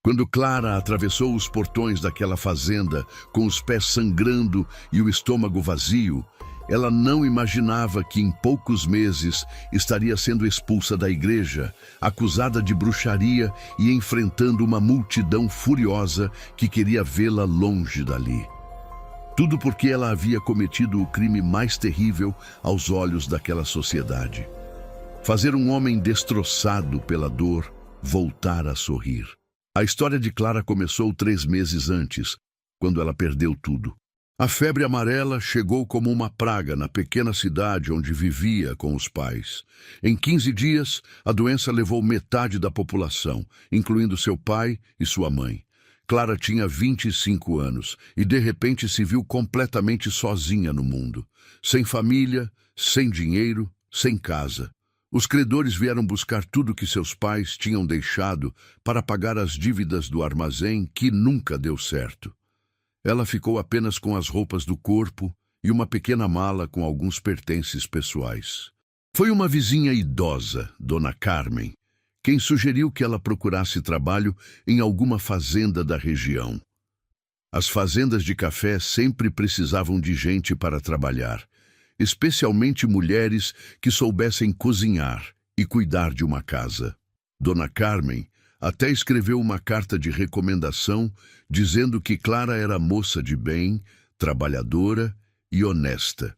Quando Clara atravessou os portões daquela fazenda, com os pés sangrando e o estômago vazio, ela não imaginava que em poucos meses estaria sendo expulsa da igreja, acusada de bruxaria e enfrentando uma multidão furiosa que queria vê-la longe dali. Tudo porque ela havia cometido o crime mais terrível aos olhos daquela sociedade. Fazer um homem destroçado pela dor voltar a sorrir. A história de Clara começou 3 meses antes, quando ela perdeu tudo. A febre amarela chegou como uma praga na pequena cidade onde vivia com os pais. Em 15 dias, a doença levou metade da população, incluindo seu pai e sua mãe. Clara tinha 25 anos e de repente se viu completamente sozinha no mundo. Sem família, sem dinheiro, sem casa. Os credores vieram buscar tudo que seus pais tinham deixado para pagar as dívidas do armazém, que nunca deu certo. Ela ficou apenas com as roupas do corpo e uma pequena mala com alguns pertences pessoais. Foi uma vizinha idosa, Dona Carmen, quem sugeriu que ela procurasse trabalho em alguma fazenda da região. As fazendas de café sempre precisavam de gente para trabalhar, especialmente mulheres que soubessem cozinhar e cuidar de uma casa. Dona Carmen até escreveu uma carta de recomendação dizendo que Clara era moça de bem, trabalhadora e honesta.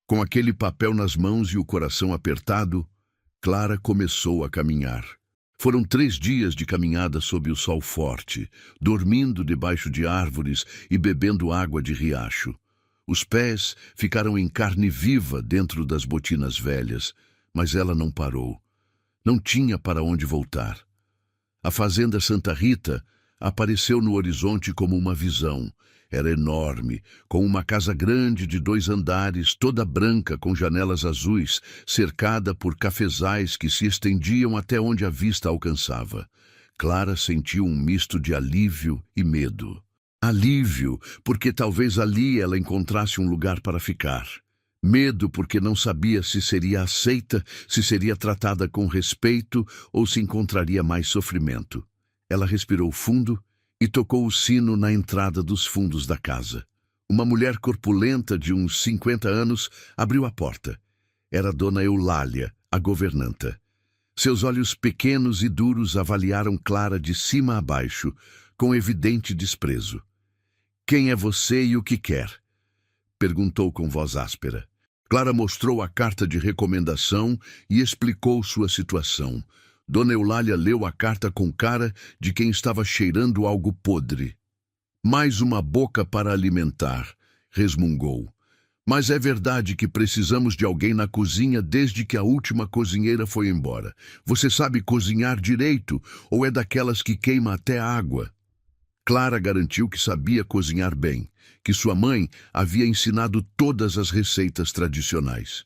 Com aquele papel nas mãos e o coração apertado, Clara começou a caminhar. Foram 3 dias de caminhada sob o sol forte, dormindo debaixo de árvores e bebendo água de riacho. Os pés ficaram em carne viva dentro das botinas velhas, mas ela não parou. Não tinha para onde voltar. A fazenda Santa Rita apareceu no horizonte como uma visão. Era enorme, com uma casa grande de 2 andares, toda branca com janelas azuis, cercada por cafezais que se estendiam até onde a vista alcançava. Clara sentiu um misto de alívio e medo. Alívio, porque talvez ali ela encontrasse um lugar para ficar. Medo, porque não sabia se seria aceita, se seria tratada com respeito ou se encontraria mais sofrimento. Ela respirou fundo e tocou o sino na entrada dos fundos da casa. Uma mulher corpulenta de uns 50 anos abriu a porta. Era Dona Eulália, a governanta. Seus olhos pequenos e duros avaliaram Clara de cima a baixo, com evidente desprezo. "Quem é você e o que quer?" perguntou com voz áspera. Clara mostrou a carta de recomendação e explicou sua situação. Dona Eulália leu a carta com cara de quem estava cheirando algo podre. "Mais uma boca para alimentar", resmungou. "Mas é verdade que precisamos de alguém na cozinha desde que a última cozinheira foi embora. Você sabe cozinhar direito ou é daquelas que queima até a água?" Clara garantiu que sabia cozinhar bem, que sua mãe havia ensinado todas as receitas tradicionais.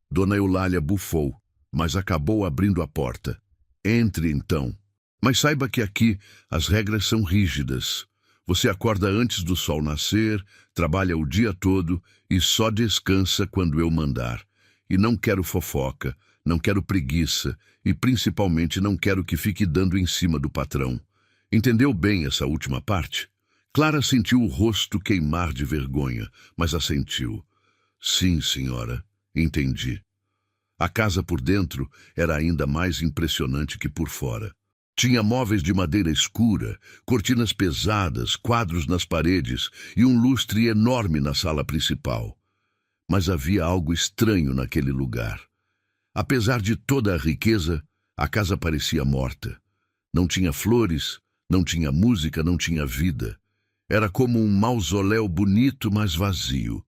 Dona Eulália bufou, mas acabou abrindo a porta. "Entre, então. Mas saiba que aqui as regras são rígidas. Você acorda antes do sol nascer, trabalha o dia todo e só descansa quando eu mandar. E não quero fofoca, não quero preguiça e principalmente não quero que fique dando em cima do patrão. Entendeu bem essa última parte?" Clara sentiu o rosto queimar de vergonha, mas assentiu. "Sim, senhora, entendi." A casa por dentro era ainda mais impressionante que por fora. Tinha móveis de madeira escura, cortinas pesadas, quadros nas paredes e um lustre enorme na sala principal. Mas havia algo estranho naquele lugar. Apesar de toda a riqueza, a casa parecia morta. Não tinha flores, não tinha música, não tinha vida. Era como um mausoléu bonito, mas vazio.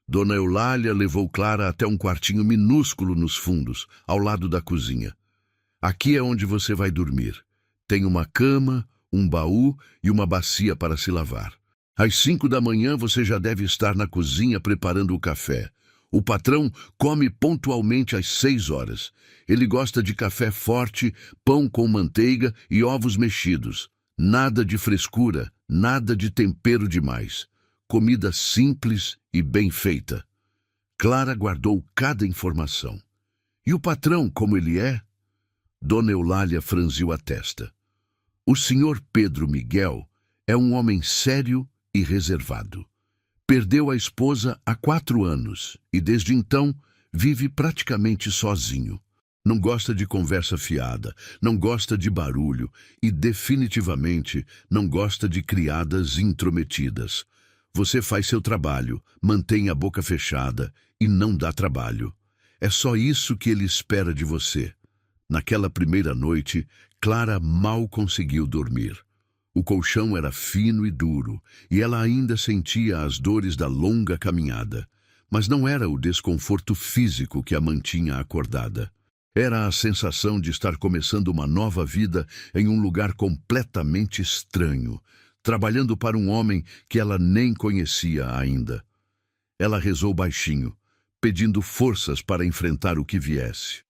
Dona Eulália levou Clara até um quartinho minúsculo nos fundos, ao lado da cozinha. "Aqui é onde você vai dormir. Tem uma cama, um baú e uma bacia para se lavar. Às 5 da manhã você já deve estar na cozinha preparando o café. O patrão come pontualmente às 6 horas. Ele gosta de café forte, pão com manteiga e ovos mexidos. Nada de frescura, nada de tempero demais. Comida simples e bem feita." Clara guardou cada informação. "E o patrão, como ele é?" Dona Eulália franziu a testa. O senhor Pedro Miguel é um homem sério e reservado. Perdeu a esposa há 4 anos e, desde então, vive praticamente sozinho. Não gosta de conversa fiada, não gosta de barulho e, definitivamente, não gosta de criadas intrometidas. Você faz seu trabalho, mantém a boca fechada e não dá trabalho. É só isso que ele espera de você. Naquela primeira noite, Clara mal conseguiu dormir. O colchão era fino e duro, e ela ainda sentia as dores da longa caminhada. Mas não era o desconforto físico que a mantinha acordada. Era a sensação de estar começando uma nova vida em um lugar completamente estranho, trabalhando para um homem que ela nem conhecia ainda. Ela rezou baixinho, pedindo forças para enfrentar o que viesse.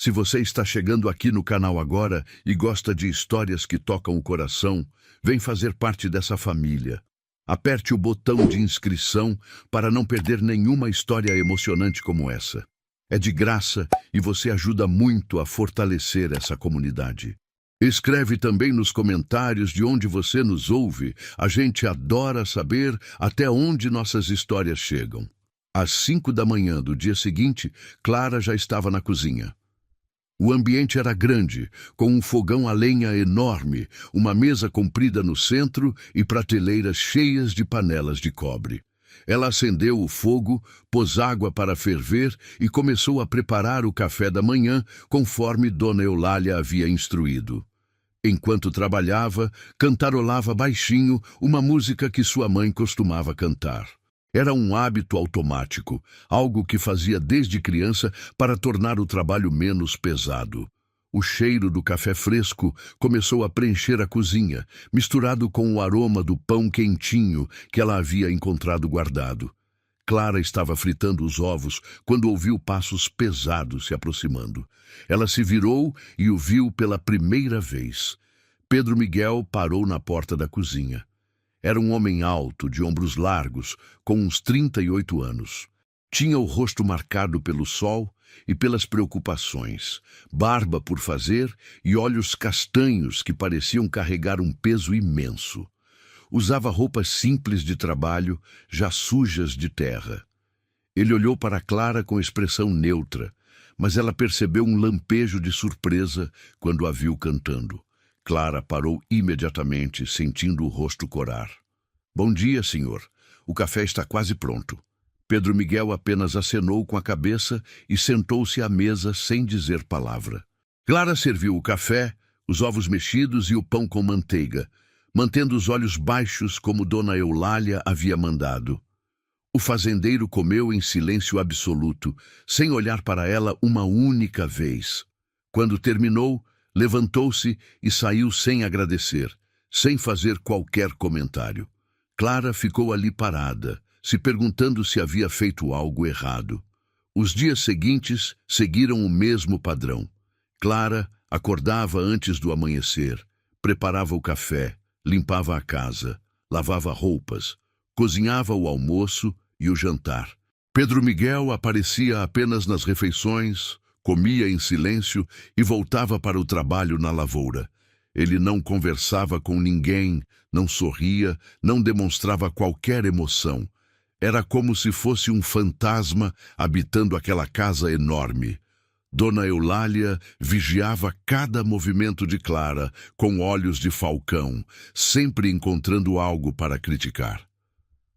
Se você está chegando aqui no canal agora e gosta de histórias que tocam o coração, vem fazer parte dessa família. Aperte o botão de inscrição para não perder nenhuma história emocionante como essa. É de graça e você ajuda muito a fortalecer essa comunidade. Escreve também nos comentários de onde você nos ouve. A gente adora saber até onde nossas histórias chegam. Às 5 da manhã do dia seguinte, Clara já estava na cozinha. O ambiente era grande, com um fogão a lenha enorme, uma mesa comprida no centro e prateleiras cheias de panelas de cobre. Ela acendeu o fogo, pôs água para ferver e começou a preparar o café da manhã, conforme Dona Eulália havia instruído. Enquanto trabalhava, cantarolava baixinho uma música que sua mãe costumava cantar. Era um hábito automático, algo que fazia desde criança para tornar o trabalho menos pesado. O cheiro do café fresco começou a preencher a cozinha, misturado com o aroma do pão quentinho que ela havia encontrado guardado. Clara estava fritando os ovos quando ouviu passos pesados se aproximando. Ela se virou e o viu pela primeira vez. Pedro Miguel parou na porta da cozinha. Era um homem alto, de ombros largos, com uns 38 anos. Tinha o rosto marcado pelo sol e pelas preocupações, barba por fazer e olhos castanhos que pareciam carregar um peso imenso. Usava roupas simples de trabalho, já sujas de terra. Ele olhou para Clara com expressão neutra, mas ela percebeu um lampejo de surpresa quando a viu cantando. Clara parou imediatamente, sentindo o rosto corar. "Bom dia, senhor. O café está quase pronto." Pedro Miguel apenas acenou com a cabeça e sentou-se à mesa sem dizer palavra. Clara serviu o café, os ovos mexidos e o pão com manteiga, mantendo os olhos baixos como Dona Eulália havia mandado. O fazendeiro comeu em silêncio absoluto, sem olhar para ela uma única vez. Quando terminou, levantou-se e saiu sem agradecer, sem fazer qualquer comentário. Clara ficou ali parada, se perguntando se havia feito algo errado. Os dias seguintes seguiram o mesmo padrão. Clara acordava antes do amanhecer, preparava o café, limpava a casa, lavava roupas, cozinhava o almoço e o jantar. Pedro Miguel aparecia apenas nas refeições, comia em silêncio e voltava para o trabalho na lavoura. Ele não conversava com ninguém, não sorria, não demonstrava qualquer emoção. Era como se fosse um fantasma habitando aquela casa enorme. Dona Eulália vigiava cada movimento de Clara com olhos de falcão, sempre encontrando algo para criticar.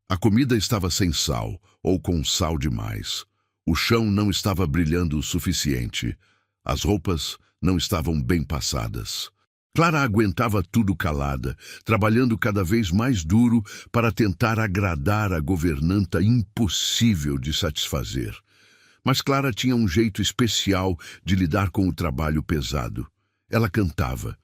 A comida estava sem sal, ou com sal demais. O chão não estava brilhando o suficiente. As roupas não estavam bem passadas. Clara aguentava tudo calada, trabalhando cada vez mais duro para tentar agradar a governanta impossível de satisfazer. Mas Clara tinha um jeito especial de lidar com o trabalho pesado. Ela cantava.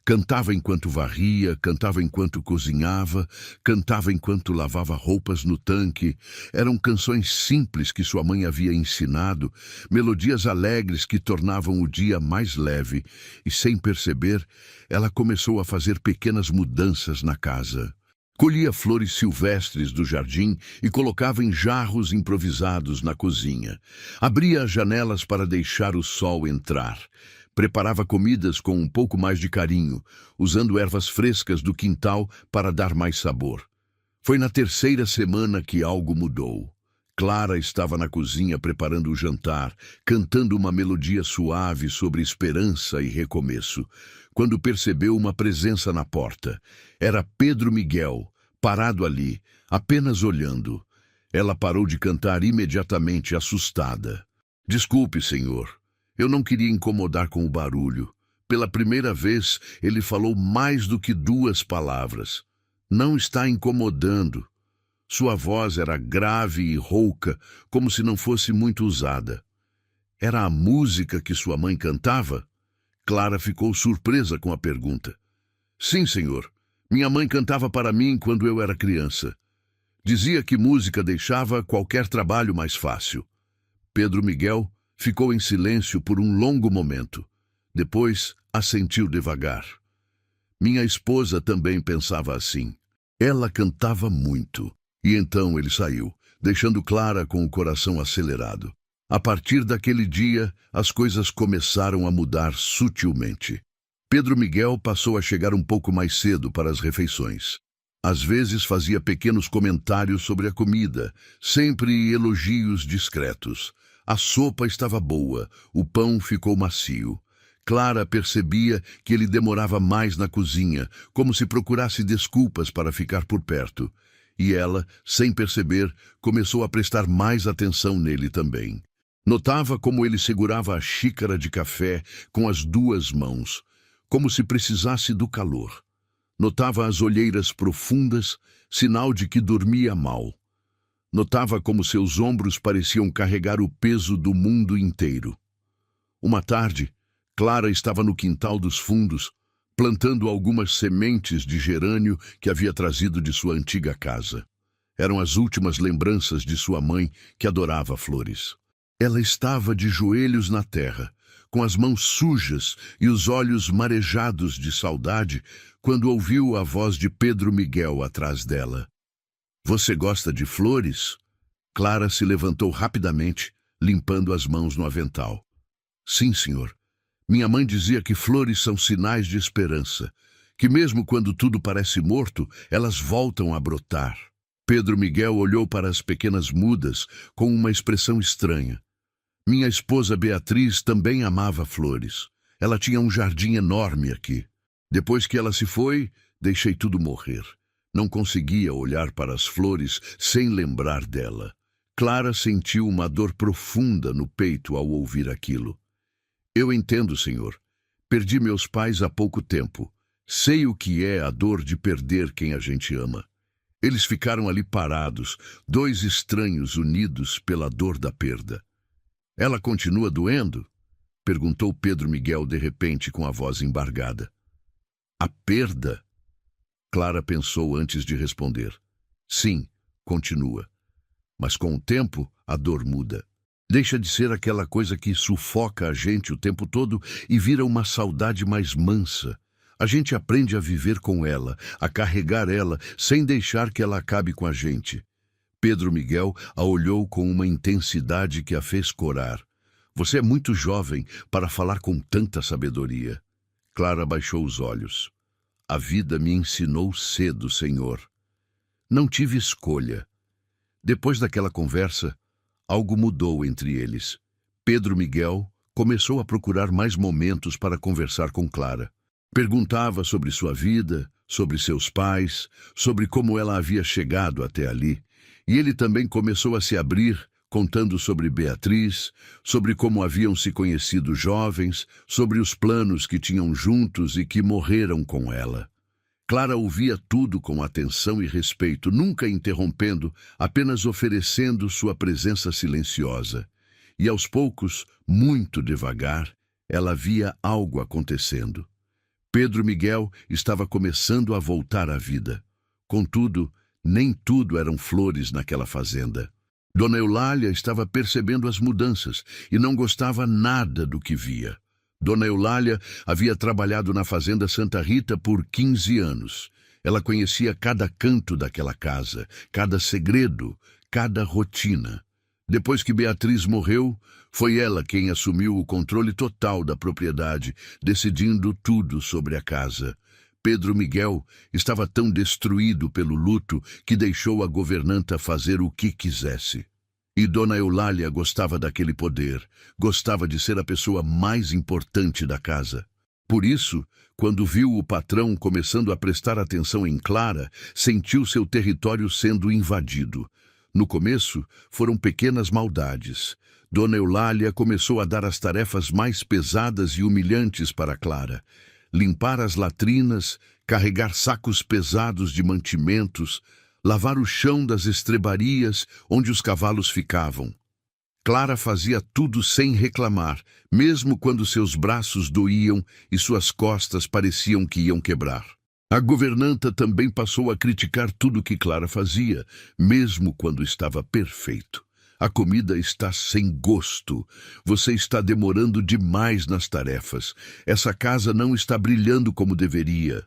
Cantava enquanto varria, cantava enquanto cozinhava, cantava enquanto lavava roupas no tanque. Eram canções simples que sua mãe havia ensinado, melodias alegres que tornavam o dia mais leve, e sem perceber, ela começou a fazer pequenas mudanças na casa. Colhia flores silvestres do jardim e colocava em jarros improvisados na cozinha. Abria as janelas para deixar o sol entrar. Preparava comidas com um pouco mais de carinho, usando ervas frescas do quintal para dar mais sabor. Foi na terceira semana que algo mudou. Clara estava na cozinha preparando o jantar, cantando uma melodia suave sobre esperança e recomeço, quando percebeu uma presença na porta. Era Pedro Miguel, parado ali, apenas olhando. Ela parou de cantar imediatamente, assustada. Desculpe, senhor. Eu não queria incomodar com o barulho. Pela primeira vez, ele falou mais do que 2 palavras. Não está incomodando. Sua voz era grave e rouca, como se não fosse muito usada. Era a música que sua mãe cantava? Clara ficou surpresa com a pergunta. Sim, senhor. Minha mãe cantava para mim quando eu era criança. Dizia que música deixava qualquer trabalho mais fácil. Pedro Miguel ficou em silêncio por um longo momento. Depois, assentiu devagar. Minha esposa também pensava assim. Ela cantava muito. E então ele saiu, deixando Clara com o coração acelerado. A partir daquele dia, as coisas começaram a mudar sutilmente. Pedro Miguel passou a chegar um pouco mais cedo para as refeições. Às vezes fazia pequenos comentários sobre a comida, sempre elogios discretos. A sopa estava boa, o pão ficou macio. Clara percebia que ele demorava mais na cozinha, como se procurasse desculpas para ficar por perto. E ela, sem perceber, começou a prestar mais atenção nele também. Notava como ele segurava a xícara de café com as 2 mãos, como se precisasse do calor. Notava as olheiras profundas, sinal de que dormia mal. Notava como seus ombros pareciam carregar o peso do mundo inteiro. Uma tarde, Clara estava no quintal dos fundos, plantando algumas sementes de gerânio que havia trazido de sua antiga casa. Eram as últimas lembranças de sua mãe, que adorava flores. Ela estava de joelhos na terra, com as mãos sujas e os olhos marejados de saudade, quando ouviu a voz de Pedro Miguel atrás dela. Você gosta de flores? Clara se levantou rapidamente, limpando as mãos no avental. Sim, senhor. Minha mãe dizia que flores são sinais de esperança, que mesmo quando tudo parece morto, elas voltam a brotar. Pedro Miguel olhou para as pequenas mudas com uma expressão estranha. Minha esposa Beatriz também amava flores. Ela tinha um jardim enorme aqui. Depois que ela se foi, deixei tudo morrer. Não conseguia olhar para as flores sem lembrar dela. Clara sentiu uma dor profunda no peito ao ouvir aquilo. Eu entendo, senhor. Perdi meus pais há pouco tempo. Sei o que é a dor de perder quem a gente ama. Eles ficaram ali parados, 2 estranhos unidos pela dor da perda. Ela continua doendo? Perguntou Pedro Miguel de repente com a voz embargada. A perda? Clara pensou antes de responder. Sim, continua. Mas com o tempo, a dor muda. Deixa de ser aquela coisa que sufoca a gente o tempo todo e vira uma saudade mais mansa. A gente aprende a viver com ela, a carregar ela, sem deixar que ela acabe com a gente. Pedro Miguel a olhou com uma intensidade que a fez corar. Você é muito jovem para falar com tanta sabedoria. Clara baixou os olhos. A vida me ensinou cedo, senhor. Não tive escolha. Depois daquela conversa, algo mudou entre eles. Pedro Miguel começou a procurar mais momentos para conversar com Clara. Perguntava sobre sua vida, sobre seus pais, sobre como ela havia chegado até ali. E ele também começou a se abrir, contando sobre Beatriz, sobre como haviam se conhecido jovens, sobre os planos que tinham juntos e que morreram com ela. Clara ouvia tudo com atenção e respeito, nunca interrompendo, apenas oferecendo sua presença silenciosa. E aos poucos, muito devagar, ela via algo acontecendo. Pedro Miguel estava começando a voltar à vida. Contudo, nem tudo eram flores naquela fazenda. Dona Eulália estava percebendo as mudanças e não gostava nada do que via. Dona Eulália havia trabalhado na fazenda Santa Rita por 15 anos. Ela conhecia cada canto daquela casa, cada segredo, cada rotina. Depois que Beatriz morreu, foi ela quem assumiu o controle total da propriedade, decidindo tudo sobre a casa. Pedro Miguel estava tão destruído pelo luto que deixou a governanta fazer o que quisesse. E Dona Eulália gostava daquele poder, gostava de ser a pessoa mais importante da casa. Por isso, quando viu o patrão começando a prestar atenção em Clara, sentiu seu território sendo invadido. No começo, foram pequenas maldades. Dona Eulália começou a dar as tarefas mais pesadas e humilhantes para Clara. Limpar as latrinas, carregar sacos pesados de mantimentos, lavar o chão das estrebarias onde os cavalos ficavam. Clara fazia tudo sem reclamar, mesmo quando seus braços doíam e suas costas pareciam que iam quebrar. A governanta também passou a criticar tudo que Clara fazia, mesmo quando estava perfeito. A comida está sem gosto. Você está demorando demais nas tarefas. Essa casa não está brilhando como deveria.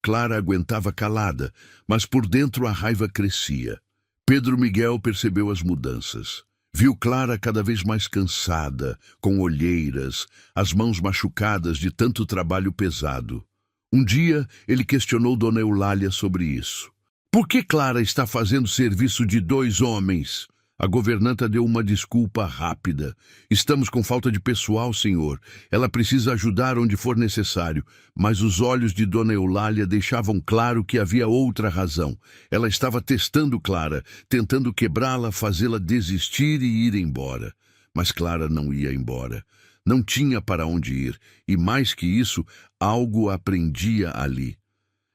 Clara aguentava calada, mas por dentro a raiva crescia. Pedro Miguel percebeu as mudanças. Viu Clara cada vez mais cansada, com olheiras, as mãos machucadas de tanto trabalho pesado. Um dia, ele questionou Dona Eulália sobre isso. Por que Clara está fazendo serviço de 2 homens? A governanta deu uma desculpa rápida. Estamos com falta de pessoal, senhor. Ela precisa ajudar onde for necessário. Mas os olhos de Dona Eulália deixavam claro que havia outra razão. Ela estava testando Clara, tentando quebrá-la, fazê-la desistir e ir embora. Mas Clara não ia embora. Não tinha para onde ir, e mais que isso, algo a prendia ali.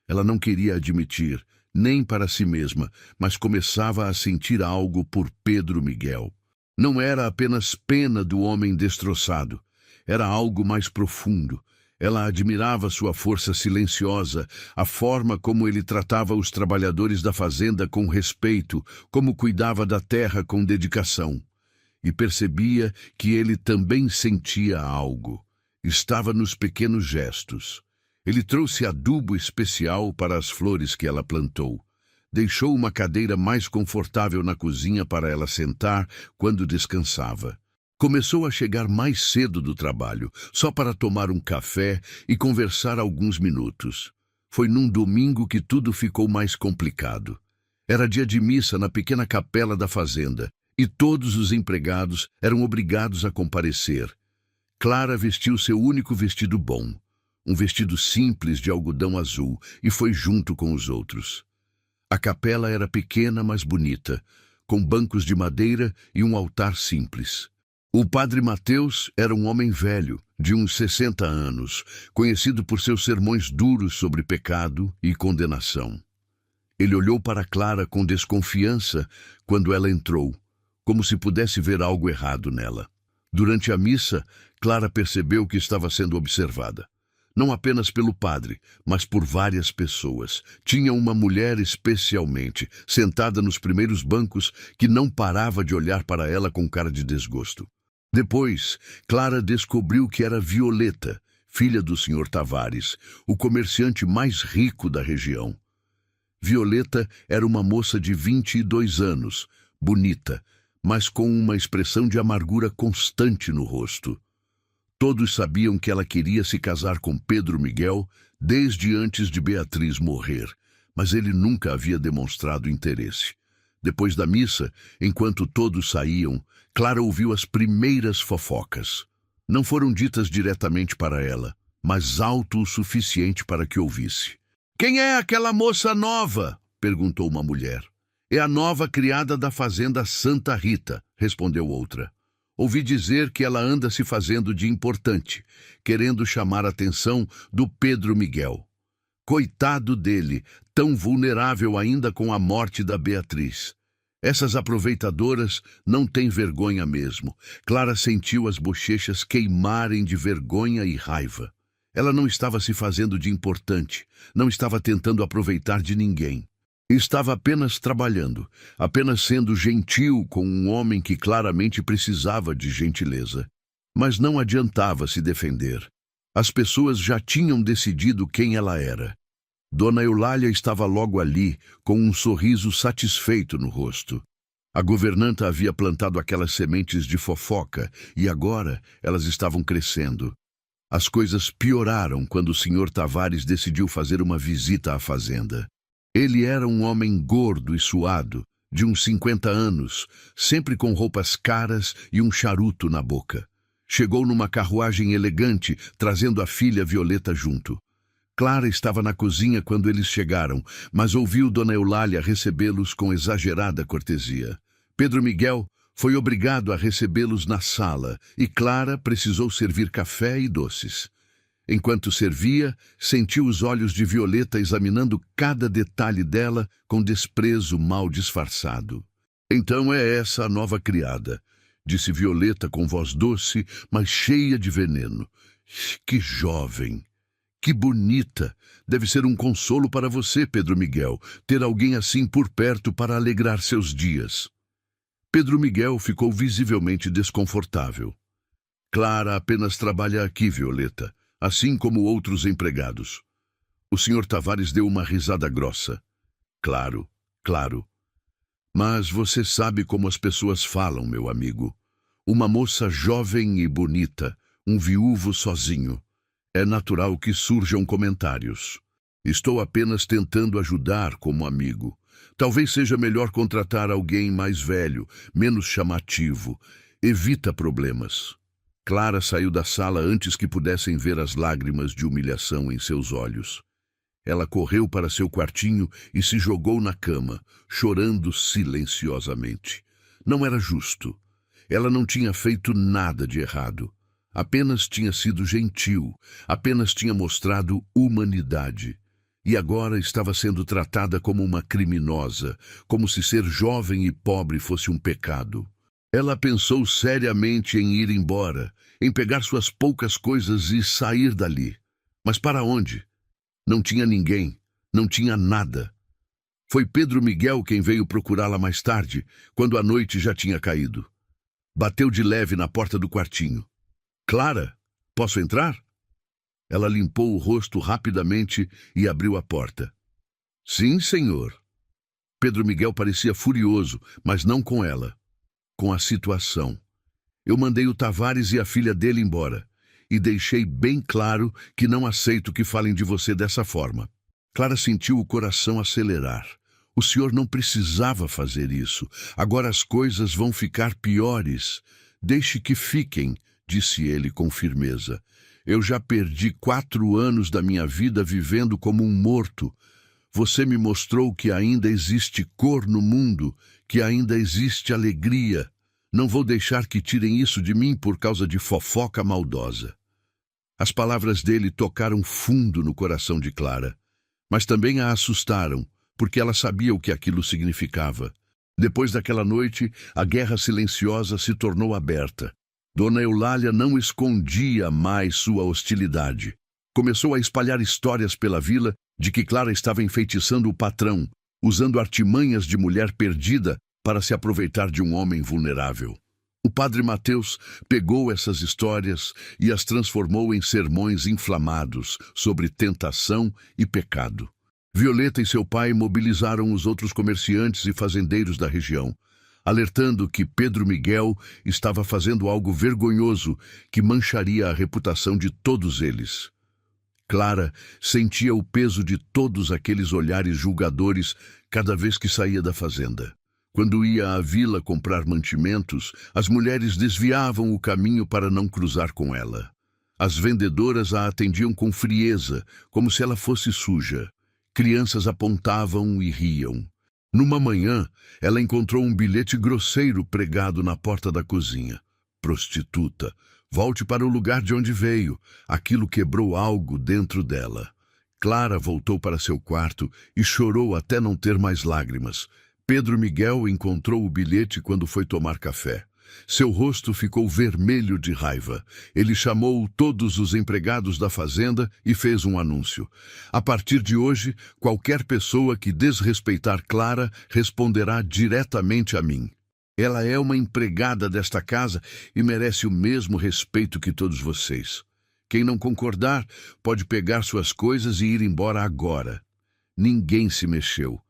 Ela não queria admitir, nem para si mesma, mas começava a sentir algo por Pedro Miguel. Não era apenas pena do homem destroçado, era algo mais profundo. Ela admirava sua força silenciosa, a forma como ele tratava os trabalhadores da fazenda com respeito, como cuidava da terra com dedicação. E percebia que ele também sentia algo. Estava nos pequenos gestos. Ele trouxe adubo especial para as flores que ela plantou. Deixou uma cadeira mais confortável na cozinha para ela sentar quando descansava. Começou a chegar mais cedo do trabalho, só para tomar um café e conversar alguns minutos. Foi num domingo que tudo ficou mais complicado. Era dia de missa na pequena capela da fazenda, e todos os empregados eram obrigados a comparecer. Clara vestiu seu único vestido bom, um vestido simples de algodão azul, e foi junto com os outros. A capela era pequena, mas bonita, com bancos de madeira e um altar simples. O padre Mateus era um homem velho, de uns 60 anos, conhecido por seus sermões duros sobre pecado e condenação. Ele olhou para Clara com desconfiança quando ela entrou, como se pudesse ver algo errado nela. Durante a missa, Clara percebeu que estava sendo observada. Não apenas pelo padre, mas por várias pessoas. Tinha uma mulher especialmente, sentada nos primeiros bancos, que não parava de olhar para ela com cara de desgosto. Depois, Clara descobriu que era Violeta, filha do Sr. Tavares, o comerciante mais rico da região. Violeta era uma moça de 22 anos, bonita, mas com uma expressão de amargura constante no rosto. Todos sabiam que ela queria se casar com Pedro Miguel desde antes de Beatriz morrer, mas ele nunca havia demonstrado interesse. Depois da missa, enquanto todos saíam, Clara ouviu as primeiras fofocas. Não foram ditas diretamente para ela, mas alto o suficiente para que ouvisse. "Quem é aquela moça nova?" perguntou uma mulher. "É a nova criada da fazenda Santa Rita", respondeu outra. "Ouvi dizer que ela anda se fazendo de importante, querendo chamar a atenção do Pedro Miguel. Coitado dele, tão vulnerável ainda com a morte da Beatriz. Essas aproveitadoras não têm vergonha mesmo." Clara sentiu as bochechas queimarem de vergonha e raiva. Ela não estava se fazendo de importante, não estava tentando aproveitar de ninguém. Estava apenas trabalhando, apenas sendo gentil com um homem que claramente precisava de gentileza. Mas não adiantava se defender. As pessoas já tinham decidido quem ela era. Dona Eulália estava logo ali, com um sorriso satisfeito no rosto. A governanta havia plantado aquelas sementes de fofoca e agora elas estavam crescendo. As coisas pioraram quando o Sr. Tavares decidiu fazer uma visita à fazenda. Ele era um homem gordo e suado, de uns 50 anos, sempre com roupas caras e um charuto na boca. Chegou numa carruagem elegante, trazendo a filha Violeta junto. Clara estava na cozinha quando eles chegaram, mas ouviu Dona Eulália recebê-los com exagerada cortesia. Pedro Miguel foi obrigado a recebê-los na sala e Clara precisou servir café e doces. Enquanto servia, sentiu os olhos de Violeta examinando cada detalhe dela com desprezo mal disfarçado. "Então é essa a nova criada", disse Violeta com voz doce, mas cheia de veneno. "Que jovem! Que bonita! Deve ser um consolo para você, Pedro Miguel, ter alguém assim por perto para alegrar seus dias." Pedro Miguel ficou visivelmente desconfortável. "Clara apenas trabalha aqui, Violeta, assim como outros empregados." O Sr. Tavares deu uma risada grossa. "Claro, claro. Mas você sabe como as pessoas falam, meu amigo. Uma moça jovem e bonita, um viúvo sozinho. É natural que surjam comentários. Estou apenas tentando ajudar como amigo. Talvez seja melhor contratar alguém mais velho, menos chamativo. Evita problemas." Clara saiu da sala antes que pudessem ver as lágrimas de humilhação em seus olhos. Ela correu para seu quartinho e se jogou na cama, chorando silenciosamente. Não era justo. Ela não tinha feito nada de errado. Apenas tinha sido gentil, apenas tinha mostrado humanidade. E agora estava sendo tratada como uma criminosa, como se ser jovem e pobre fosse um pecado. Ela pensou seriamente em ir embora, em pegar suas poucas coisas e sair dali. Mas para onde? Não tinha ninguém, não tinha nada. Foi Pedro Miguel quem veio procurá-la mais tarde, quando a noite já tinha caído. Bateu de leve na porta do quartinho. "Clara, posso entrar?" Ela limpou o rosto rapidamente e abriu a porta. "Sim, senhor." Pedro Miguel parecia furioso, mas não com ela. Com a situação. "Eu mandei o Tavares e a filha dele embora, e deixei bem claro que não aceito que falem de você dessa forma." Clara sentiu o coração acelerar. O senhor não precisava fazer isso. Agora as coisas vão ficar piores. "Deixe que fiquem", disse ele com firmeza. "Eu já perdi 4 anos da minha vida vivendo como um morto. Você me mostrou que ainda existe cor no mundo, que ainda existe alegria. Não vou deixar que tirem isso de mim por causa de fofoca maldosa." As palavras dele tocaram fundo no coração de Clara, mas também a assustaram, porque ela sabia o que aquilo significava. Depois daquela noite, a guerra silenciosa se tornou aberta. Dona Eulália não escondia mais sua hostilidade. Começou a espalhar histórias pela vila de que Clara estava enfeitiçando o patrão, usando artimanhas de mulher perdida para se aproveitar de um homem vulnerável. O padre Mateus pegou essas histórias e as transformou em sermões inflamados sobre tentação e pecado. Violeta e seu pai mobilizaram os outros comerciantes e fazendeiros da região, alertando que Pedro Miguel estava fazendo algo vergonhoso que mancharia a reputação de todos eles. Clara sentia o peso de todos aqueles olhares julgadores cada vez que saía da fazenda. Quando ia à vila comprar mantimentos, as mulheres desviavam o caminho para não cruzar com ela. As vendedoras a atendiam com frieza, como se ela fosse suja. Crianças apontavam e riam. Numa manhã, ela encontrou um bilhete grosseiro pregado na porta da cozinha. "Prostituta, volte para o lugar de onde veio." Aquilo quebrou algo dentro dela. Clara voltou para seu quarto e chorou até não ter mais lágrimas. Pedro Miguel encontrou o bilhete quando foi tomar café. Seu rosto ficou vermelho de raiva. Ele chamou todos os empregados da fazenda e fez um anúncio. "A partir de hoje, qualquer pessoa que desrespeitar Clara responderá diretamente a mim. Ela é uma empregada desta casa e merece o mesmo respeito que todos vocês. Quem não concordar pode pegar suas coisas e ir embora agora." Ninguém se mexeu.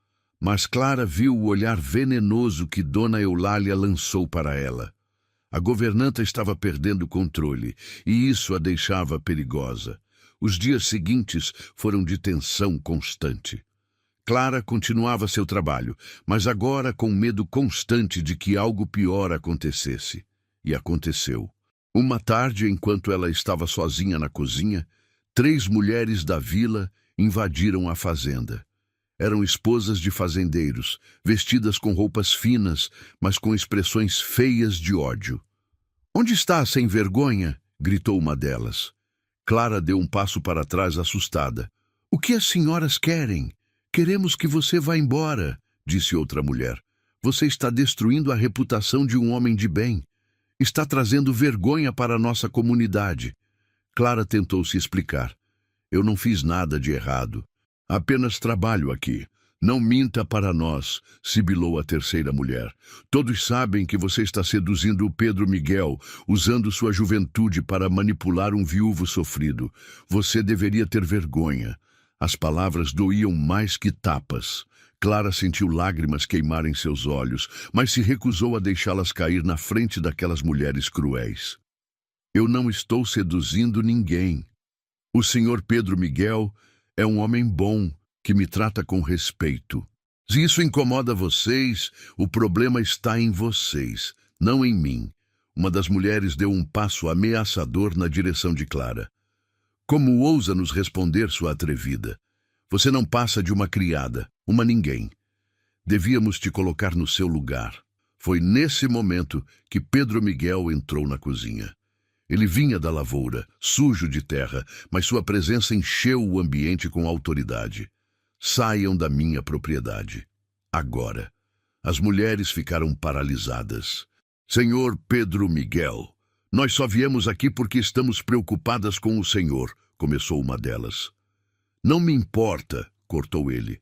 Mas Clara viu o olhar venenoso que Dona Eulália lançou para ela. A governanta estava perdendo o controle, e isso a deixava perigosa. Os dias seguintes foram de tensão constante. Clara continuava seu trabalho, mas agora com medo constante de que algo pior acontecesse. E aconteceu. Uma tarde, enquanto ela estava sozinha na cozinha, 3 mulheres da vila invadiram a fazenda. Eram esposas de fazendeiros, vestidas com roupas finas, mas com expressões feias de ódio. "Onde está, sem vergonha?" gritou uma delas. Clara deu um passo para trás, assustada. "O que as senhoras querem? Queremos que você vá embora", disse outra mulher. "Você está destruindo a reputação de um homem de bem. Está trazendo vergonha para a nossa comunidade." Clara tentou se explicar. "Eu não fiz nada de errado. Apenas trabalho aqui. Não minta para nós", sibilou a terceira mulher. "Todos sabem que você está seduzindo o Pedro Miguel, usando sua juventude para manipular um viúvo sofrido. Você deveria ter vergonha." As palavras doíam mais que tapas. Clara sentiu lágrimas queimarem seus olhos, mas se recusou a deixá-las cair na frente daquelas mulheres cruéis. "Eu não estou seduzindo ninguém. O senhor Pedro Miguel é um homem bom, que me trata com respeito. Se isso incomoda vocês, o problema está em vocês, não em mim." Uma das mulheres deu um passo ameaçador na direção de Clara. "Como ousa nos responder, sua atrevida? Você não passa de uma criada, uma ninguém. Devíamos te colocar no seu lugar." Foi nesse momento que Pedro Miguel entrou na cozinha. Ele vinha da lavoura, sujo de terra, mas sua presença encheu o ambiente com autoridade. "Saiam da minha propriedade. Agora." As mulheres ficaram paralisadas. "Senhor Pedro Miguel, nós só viemos aqui porque estamos preocupadas com o senhor", começou uma delas. "Não me importa", cortou ele.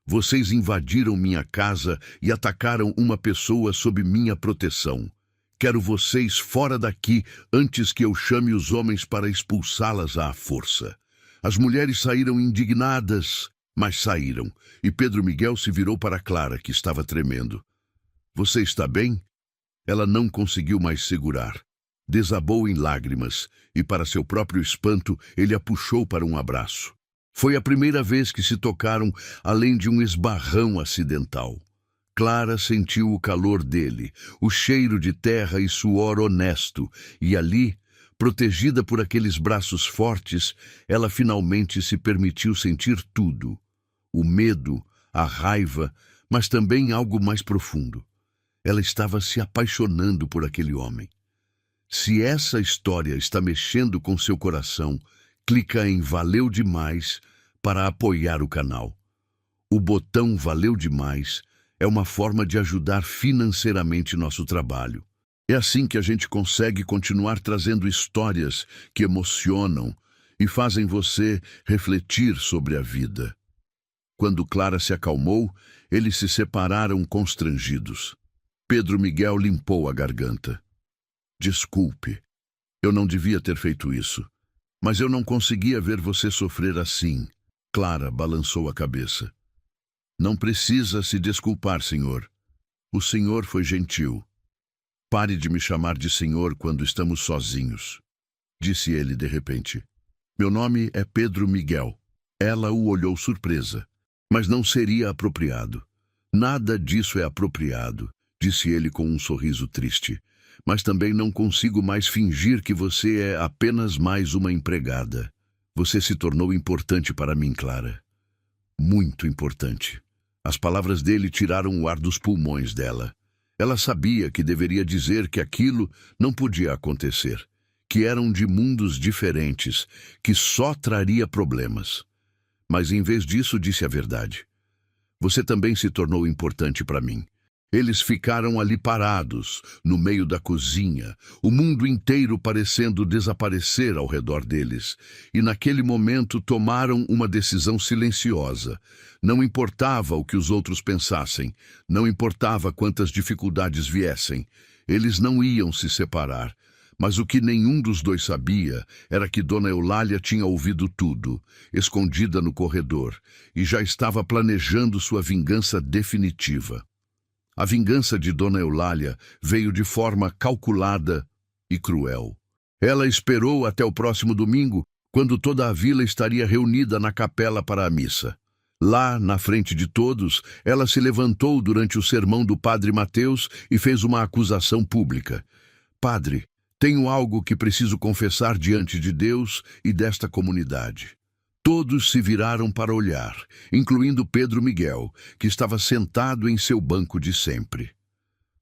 "Vocês invadiram minha casa e atacaram uma pessoa sob minha proteção. Quero vocês fora daqui antes que eu chame os homens para expulsá-las à força." As mulheres saíram indignadas, mas saíram, e Pedro Miguel se virou para Clara, que estava tremendo. "Você está bem?" Ela não conseguiu mais segurar. Desabou em lágrimas, e para seu próprio espanto, ele a puxou para um abraço. Foi a primeira vez que se tocaram, além de um esbarrão acidental. Clara sentiu o calor dele, o cheiro de terra e suor honesto, e ali, protegida por aqueles braços fortes, ela finalmente se permitiu sentir tudo. O medo, a raiva, mas também algo mais profundo. Ela estava se apaixonando por aquele homem. Se essa história está mexendo com seu coração, clica em Valeu Demais para apoiar o canal. O botão Valeu Demais é uma forma de ajudar financeiramente nosso trabalho. É assim que a gente consegue continuar trazendo histórias que emocionam e fazem você refletir sobre a vida. Quando Clara se acalmou, eles se separaram constrangidos. Pedro Miguel limpou a garganta. "Desculpe, eu não devia ter feito isso, mas eu não conseguia ver você sofrer assim." Clara balançou a cabeça. "Não precisa se desculpar, senhor. O senhor foi gentil. Pare de me chamar de senhor quando estamos sozinhos", disse ele de repente. "Meu nome é Pedro Miguel." Ela o olhou surpresa. "Mas não seria apropriado." "Nada disso é apropriado", disse ele com um sorriso triste. "Mas também não consigo mais fingir que você é apenas mais uma empregada. Você se tornou importante para mim, Clara. Muito importante." As palavras dele tiraram o ar dos pulmões dela. Ela sabia que deveria dizer que aquilo não podia acontecer, que eram de mundos diferentes, que só traria problemas. Mas em vez disso disse a verdade. "Você também se tornou importante para mim." Eles ficaram ali parados, no meio da cozinha, o mundo inteiro parecendo desaparecer ao redor deles, e naquele momento tomaram uma decisão silenciosa. Não importava o que os outros pensassem, não importava quantas dificuldades viessem, eles não iam se separar, Mas o que nenhum dos dois sabia era que Dona Eulália tinha ouvido tudo, escondida no corredor, e já estava planejando sua vingança definitiva. A vingança de Dona Eulália veio de forma calculada e cruel. Ela esperou até o próximo domingo, quando toda a vila estaria reunida na capela para a missa. Lá, na frente de todos, ela se levantou durante o sermão do padre Mateus e fez uma acusação pública. Padre, tenho algo que preciso confessar diante de Deus e desta comunidade. Todos se viraram para olhar, incluindo Pedro Miguel, que estava sentado em seu banco de sempre.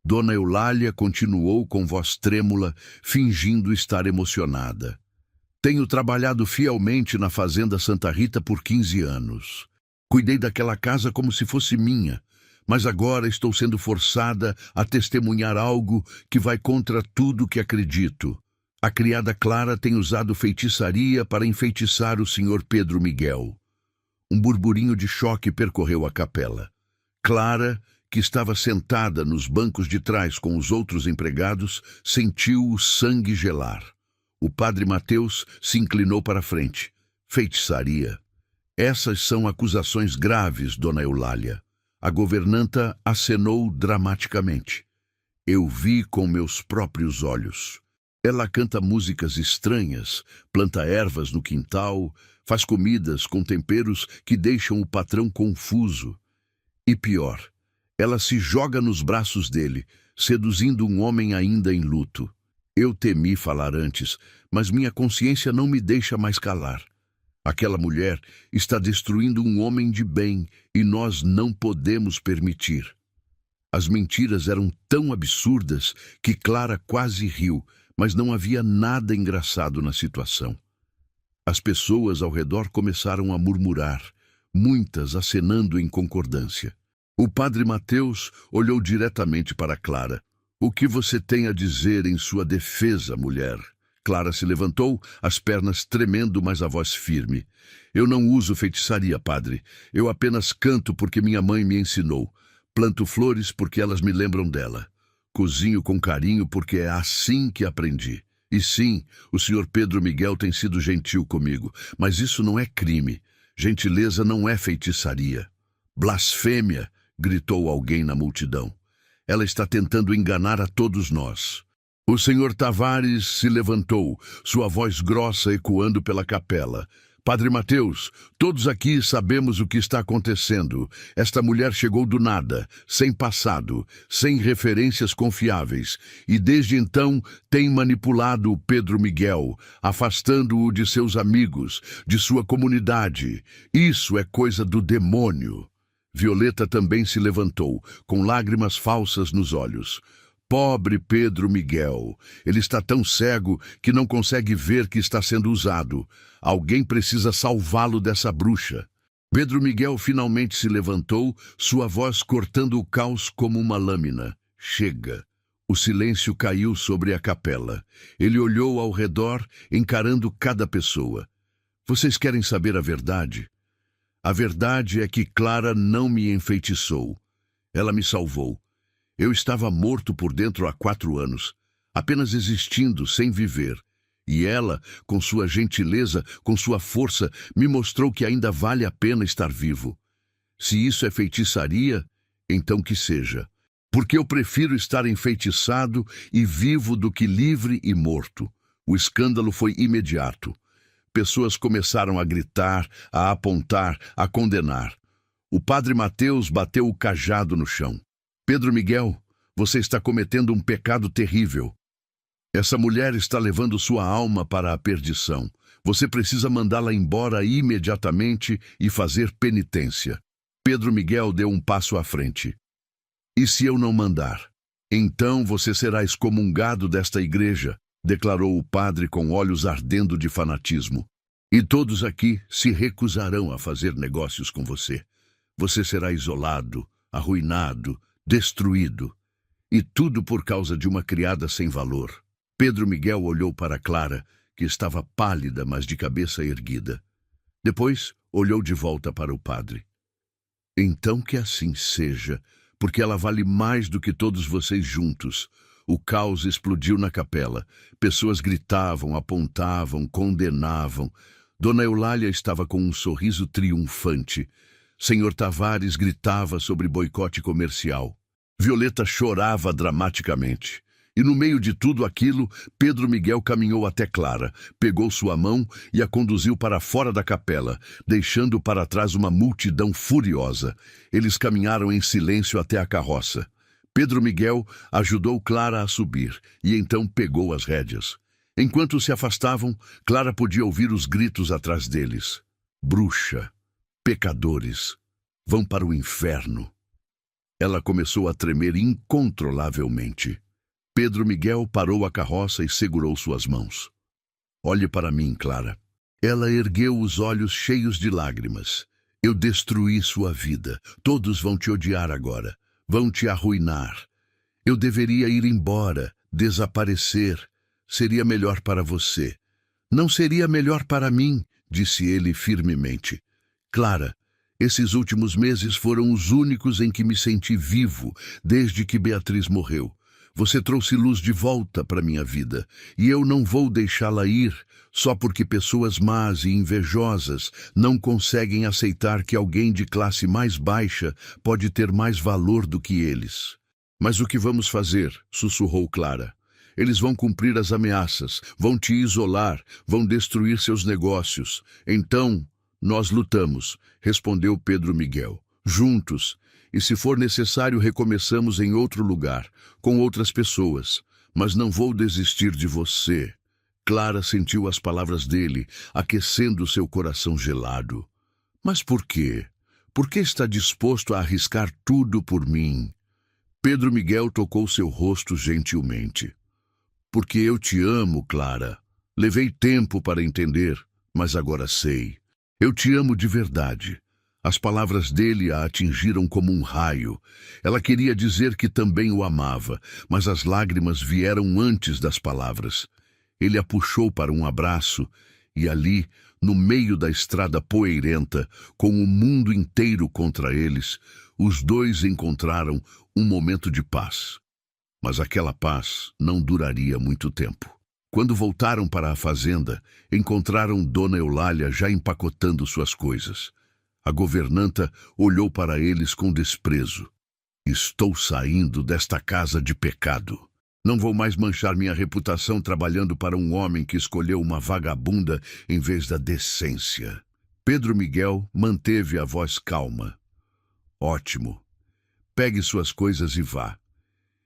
Dona Eulália continuou com voz trêmula, fingindo estar emocionada. Tenho trabalhado fielmente na Fazenda Santa Rita por 15 anos. Cuidei daquela casa como se fosse minha, mas agora estou sendo forçada a testemunhar algo que vai contra tudo que acredito. A criada Clara tem usado feitiçaria para enfeitiçar o senhor Pedro Miguel. Um burburinho de choque percorreu a capela. Clara, que estava sentada nos bancos de trás com os outros empregados, sentiu o sangue gelar. O padre Mateus se inclinou para a frente. Feitiçaria. Essas são acusações graves, Dona Eulália. A governanta acenou dramaticamente. Eu vi com meus próprios olhos. Ela canta músicas estranhas, planta ervas no quintal, faz comidas com temperos que deixam o patrão confuso. E pior, ela se joga nos braços dele, seduzindo um homem ainda em luto. Eu temi falar antes, mas minha consciência não me deixa mais calar. Aquela mulher está destruindo um homem de bem e nós não podemos permitir. As mentiras eram tão absurdas que Clara quase riu, mas não havia nada engraçado na situação. As pessoas ao redor começaram a murmurar, muitas acenando em concordância. O padre Mateus olhou diretamente para Clara. O que você tem a dizer em sua defesa, mulher? Clara se levantou, as pernas tremendo, mas a voz firme. Eu não uso feitiçaria, padre. Eu apenas canto porque minha mãe me ensinou. Planto flores porque elas me lembram dela. Cozinho com carinho porque é assim que aprendi. E sim, o senhor Pedro Miguel tem sido gentil comigo, mas isso não é crime. Gentileza não é feitiçaria. Blasfêmia, gritou alguém na multidão. Ela está tentando enganar a todos nós. O senhor Tavares se levantou, sua voz grossa ecoando pela capela. Padre Mateus, todos aqui sabemos o que está acontecendo. Esta mulher chegou do nada, sem passado, sem referências confiáveis, e desde então tem manipulado o Pedro Miguel, afastando-o de seus amigos, de sua comunidade. Isso é coisa do demônio. Violeta também se levantou, com lágrimas falsas nos olhos. Pobre Pedro Miguel, ele está tão cego que não consegue ver que está sendo usado. Alguém precisa salvá-lo dessa bruxa. Pedro Miguel finalmente se levantou, sua voz cortando o caos como uma lâmina. Chega. O silêncio caiu sobre a capela. Ele olhou ao redor, encarando cada pessoa. Vocês querem saber a verdade? A verdade é que Clara não me enfeitiçou. Ela me salvou. Eu estava morto por dentro há 4 anos, apenas existindo, sem viver. E ela, com sua gentileza, com sua força, me mostrou que ainda vale a pena estar vivo. Se isso é feitiçaria, então que seja. Porque eu prefiro estar enfeitiçado e vivo do que livre e morto. O escândalo foi imediato. Pessoas começaram a gritar, a apontar, a condenar. O padre Mateus bateu o cajado no chão. Pedro Miguel, você está cometendo um pecado terrível. Essa mulher está levando sua alma para a perdição. Você precisa mandá-la embora imediatamente e fazer penitência. Pedro Miguel deu um passo à frente. E se eu não mandar? Então você será excomungado desta igreja, declarou o padre com olhos ardendo de fanatismo. E todos aqui se recusarão a fazer negócios com você. Você será isolado, arruinado, destruído. E tudo por causa de uma criada sem valor. Pedro Miguel olhou para Clara, que estava pálida, mas de cabeça erguida. Depois, olhou de volta para o padre. Então que assim seja, porque ela vale mais do que todos vocês juntos. O caos explodiu na capela. Pessoas gritavam, apontavam, condenavam. Dona Eulália estava com um sorriso triunfante. Senhor Tavares gritava sobre boicote comercial. Violeta chorava dramaticamente. E no meio de tudo aquilo, Pedro Miguel caminhou até Clara, pegou sua mão e a conduziu para fora da capela, deixando para trás uma multidão furiosa. Eles caminharam em silêncio até a carroça. Pedro Miguel ajudou Clara a subir e então pegou as rédeas. Enquanto se afastavam, Clara podia ouvir os gritos atrás deles. Bruxa, pecadores, vão para o inferno. Ela começou a tremer incontrolavelmente. Pedro Miguel parou a carroça e segurou suas mãos. Olhe para mim, Clara. Ela ergueu os olhos cheios de lágrimas. Eu destruí sua vida. Todos vão te odiar agora. Vão te arruinar. Eu deveria ir embora, desaparecer. Seria melhor para você. Não seria melhor para mim, disse ele firmemente. Clara, esses últimos meses foram os únicos em que me senti vivo, desde que Beatriz morreu. Você trouxe luz de volta para minha vida, e eu não vou deixá-la ir só porque pessoas más e invejosas não conseguem aceitar que alguém de classe mais baixa pode ter mais valor do que eles. Mas o que vamos fazer? Sussurrou Clara. Eles vão cumprir as ameaças, vão te isolar, vão destruir seus negócios. Então, nós lutamos, respondeu Pedro Miguel. Juntos. E se for necessário, recomeçamos em outro lugar, com outras pessoas. Mas não vou desistir de você. Clara sentiu as palavras dele, aquecendo seu coração gelado. Mas por quê? Por que está disposto a arriscar tudo por mim? Pedro Miguel tocou seu rosto gentilmente. Porque eu te amo, Clara. Levei tempo para entender, mas agora sei. Eu te amo de verdade. As palavras dele a atingiram como um raio. Ela queria dizer que também o amava, mas as lágrimas vieram antes das palavras. Ele a puxou para um abraço e ali, no meio da estrada poeirenta, com o mundo inteiro contra eles, os dois encontraram um momento de paz. Mas aquela paz não duraria muito tempo. Quando voltaram para a fazenda, encontraram Dona Eulália já empacotando suas coisas. A governanta olhou para eles com desprezo. Estou saindo desta casa de pecado. Não vou mais manchar minha reputação trabalhando para um homem que escolheu uma vagabunda em vez da decência. Pedro Miguel manteve a voz calma. Ótimo. Pegue suas coisas e vá.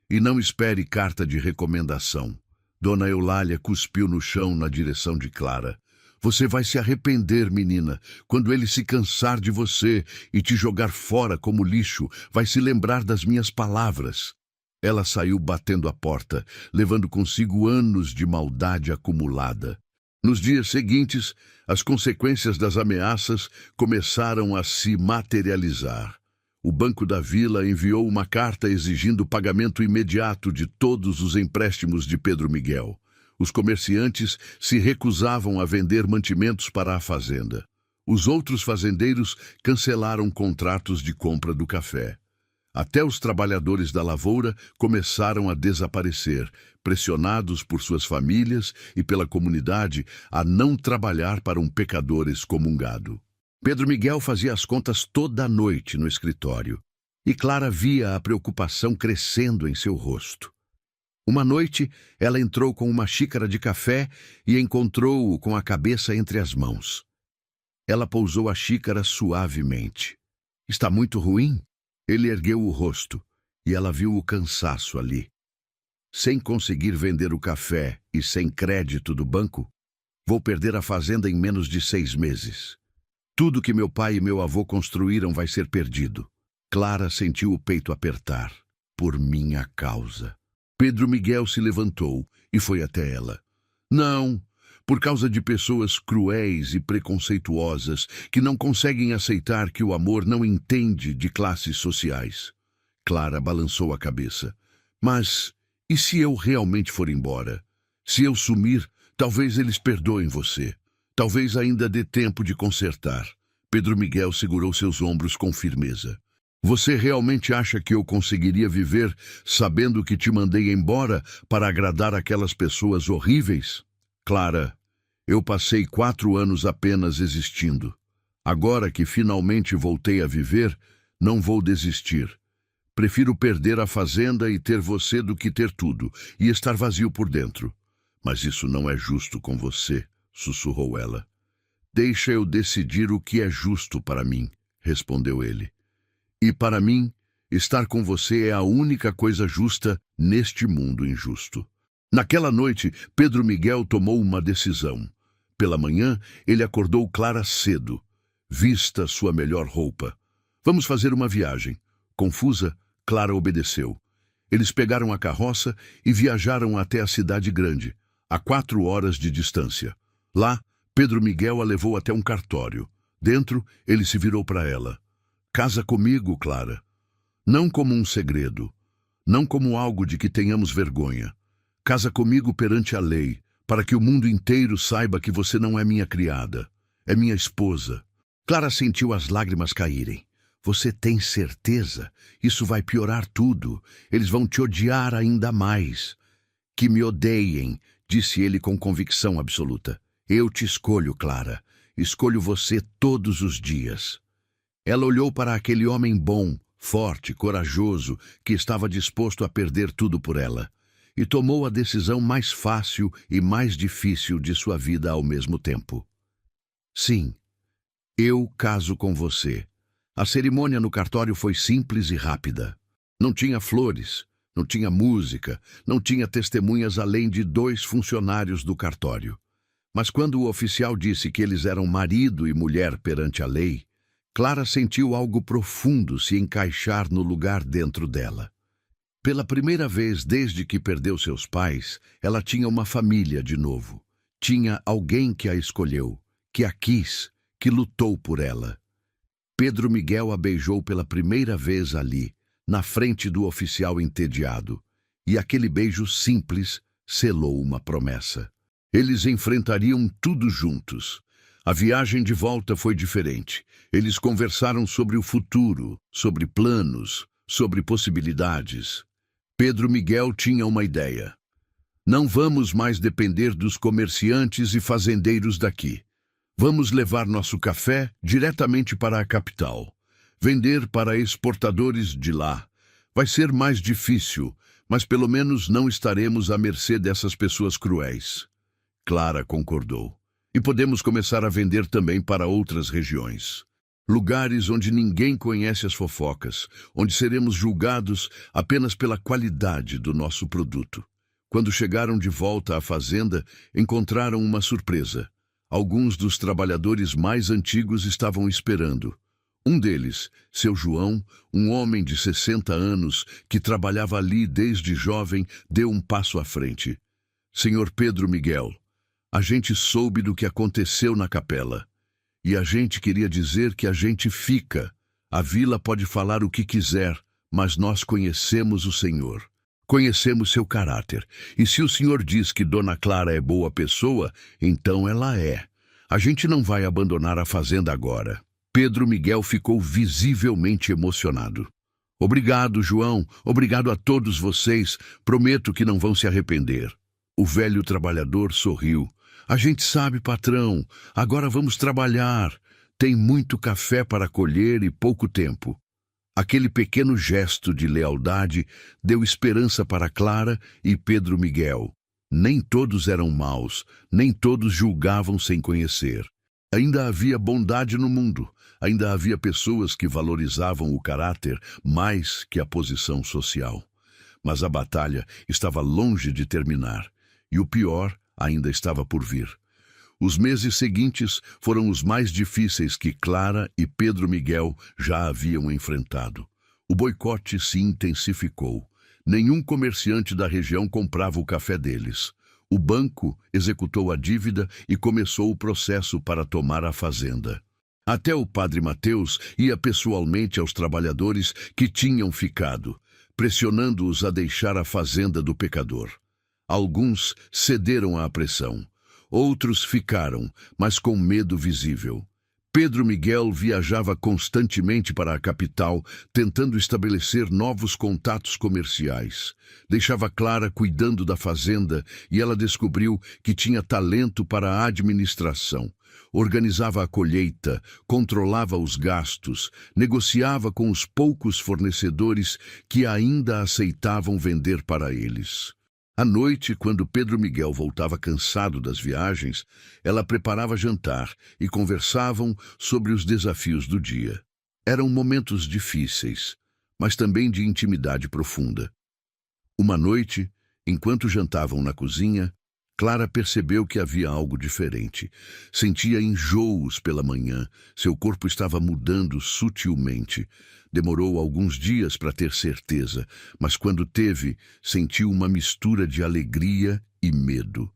E não espere carta de recomendação. Dona Eulália cuspiu no chão na direção de Clara. Você vai se arrepender, menina, quando ele se cansar de você e te jogar fora como lixo, vai se lembrar das minhas palavras. Ela saiu batendo a porta, levando consigo anos de maldade acumulada. Nos dias seguintes, as consequências das ameaças começaram a se materializar. O Banco da Vila enviou uma carta exigindo o pagamento imediato de todos os empréstimos de Pedro Miguel. Os comerciantes se recusavam a vender mantimentos para a fazenda. Os outros fazendeiros cancelaram contratos de compra do café. Até os trabalhadores da lavoura começaram a desaparecer, pressionados por suas famílias e pela comunidade a não trabalhar para um pecador excomungado. Pedro Miguel fazia as contas toda a noite no escritório, e Clara via a preocupação crescendo em seu rosto. Uma noite, ela entrou com uma xícara de café e encontrou-o com a cabeça entre as mãos. Ela pousou a xícara suavemente. Está muito ruim? Ele ergueu o rosto e ela viu o cansaço ali. Sem conseguir vender o café e sem crédito do banco, vou perder a fazenda em menos de 6 meses. Tudo que meu pai e meu avô construíram vai ser perdido. Clara sentiu o peito apertar. Por minha causa. Pedro Miguel se levantou e foi até ela. Não, por causa de pessoas cruéis e preconceituosas que não conseguem aceitar que o amor não entende de classes sociais. Clara balançou a cabeça. Mas, e se eu realmente for embora? Se eu sumir, talvez eles perdoem você. Talvez ainda dê tempo de consertar. Pedro Miguel segurou seus ombros com firmeza. Você realmente acha que eu conseguiria viver sabendo que te mandei embora para agradar aquelas pessoas horríveis? Clara, eu passei 4 anos apenas existindo. Agora que finalmente voltei a viver, não vou desistir. Prefiro perder a fazenda e ter você do que ter tudo e estar vazio por dentro. Mas isso não é justo com você, sussurrou ela. Deixa eu decidir o que é justo para mim, respondeu ele. E para mim, estar com você é a única coisa justa neste mundo injusto. Naquela noite, Pedro Miguel tomou uma decisão. Pela manhã, ele acordou Clara cedo. Vista sua melhor roupa. Vamos fazer uma viagem. Confusa, Clara obedeceu. Eles pegaram a carroça e viajaram até a cidade grande, a 4 horas de distância. Lá, Pedro Miguel a levou até um cartório. Dentro, ele se virou para ela. Casa comigo, Clara. Não como um segredo. Não como algo de que tenhamos vergonha. Casa comigo perante a lei, para que o mundo inteiro saiba que você não é minha criada. É minha esposa. Clara sentiu as lágrimas caírem. Você tem certeza? Isso vai piorar tudo. Eles vão te odiar ainda mais. Que me odeiem, disse ele com convicção absoluta. Eu te escolho, Clara. Escolho você todos os dias. Ela olhou para aquele homem bom, forte, corajoso, que estava disposto a perder tudo por ela, e tomou a decisão mais fácil e mais difícil de sua vida ao mesmo tempo. Sim, eu caso com você. A cerimônia no cartório foi simples e rápida. Não tinha flores, não tinha música, não tinha testemunhas além de 2 funcionários do cartório. Mas quando o oficial disse que eles eram marido e mulher perante a lei, Clara sentiu algo profundo se encaixar no lugar dentro dela. Pela primeira vez desde que perdeu seus pais, ela tinha uma família de novo. Tinha alguém que a escolheu, que a quis, que lutou por ela. Pedro Miguel a beijou pela primeira vez ali, na frente do oficial entediado, e aquele beijo simples selou uma promessa. Eles enfrentariam tudo juntos. A viagem de volta foi diferente. Eles conversaram sobre o futuro, sobre planos, sobre possibilidades. Pedro Miguel tinha uma ideia. Não vamos mais depender dos comerciantes e fazendeiros daqui. Vamos levar nosso café diretamente para a capital. Vender para exportadores de lá. Vai ser mais difícil, mas pelo menos não estaremos à mercê dessas pessoas cruéis. Clara concordou. E podemos começar a vender também para outras regiões. Lugares onde ninguém conhece as fofocas, onde seremos julgados apenas pela qualidade do nosso produto. Quando chegaram de volta à fazenda, encontraram uma surpresa. Alguns dos trabalhadores mais antigos estavam esperando. Um deles, seu João, um homem de 60 anos que trabalhava ali desde jovem, deu um passo à frente. Senhor Pedro Miguel, a gente soube do que aconteceu na capela. E a gente queria dizer que a gente fica. A vila pode falar o que quiser, mas nós conhecemos o Senhor. Conhecemos seu caráter. E se o Senhor diz que Dona Clara é boa pessoa, então ela é. A gente não vai abandonar a fazenda agora. Pedro Miguel ficou visivelmente emocionado. Obrigado, João. Obrigado a todos vocês. Prometo que não vão se arrepender. O velho trabalhador sorriu. A gente sabe, patrão. Agora vamos trabalhar. Tem muito café para colher e pouco tempo. Aquele pequeno gesto de lealdade deu esperança para Clara e Pedro Miguel. Nem todos eram maus, nem todos julgavam sem conhecer. Ainda havia bondade no mundo. Ainda havia pessoas que valorizavam o caráter mais que a posição social. Mas a batalha estava longe de terminar. E o pior ainda estava por vir. Os meses seguintes foram os mais difíceis que Clara e Pedro Miguel já haviam enfrentado. O boicote se intensificou. Nenhum comerciante da região comprava o café deles. O banco executou a dívida e começou o processo para tomar a fazenda. Até o padre Mateus ia pessoalmente aos trabalhadores que tinham ficado, pressionando-os a deixar a fazenda do pecador. Alguns cederam à pressão. Outros ficaram, mas com medo visível. Pedro Miguel viajava constantemente para a capital, tentando estabelecer novos contatos comerciais. Deixava Clara cuidando da fazenda e ela descobriu que tinha talento para a administração. Organizava a colheita, controlava os gastos, negociava com os poucos fornecedores que ainda aceitavam vender para eles. À noite, quando Pedro Miguel voltava cansado das viagens, ela preparava jantar e conversavam sobre os desafios do dia. Eram momentos difíceis, mas também de intimidade profunda. Uma noite, enquanto jantavam na cozinha, Clara percebeu que havia algo diferente. Sentia enjoos pela manhã, seu corpo estava mudando sutilmente. Demorou alguns dias para ter certeza, mas quando teve, sentiu uma mistura de alegria e medo.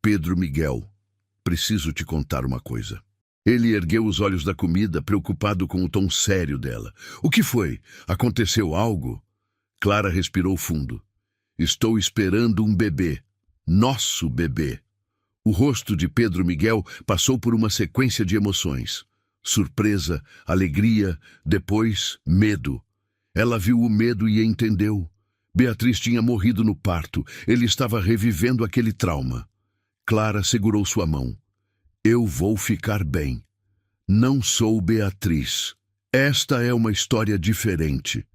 Pedro Miguel, preciso te contar uma coisa. Ele ergueu os olhos da comida, preocupado com o tom sério dela. O que foi? Aconteceu algo? Clara respirou fundo. Estou esperando um bebê. Nosso bebê. O rosto de Pedro Miguel passou por uma sequência de emoções. Surpresa, alegria, depois medo. Ela viu o medo e entendeu. Beatriz tinha morrido no parto. Ele estava revivendo aquele trauma. Clara segurou sua mão. Eu vou ficar bem. Não sou Beatriz. Esta é uma história diferente.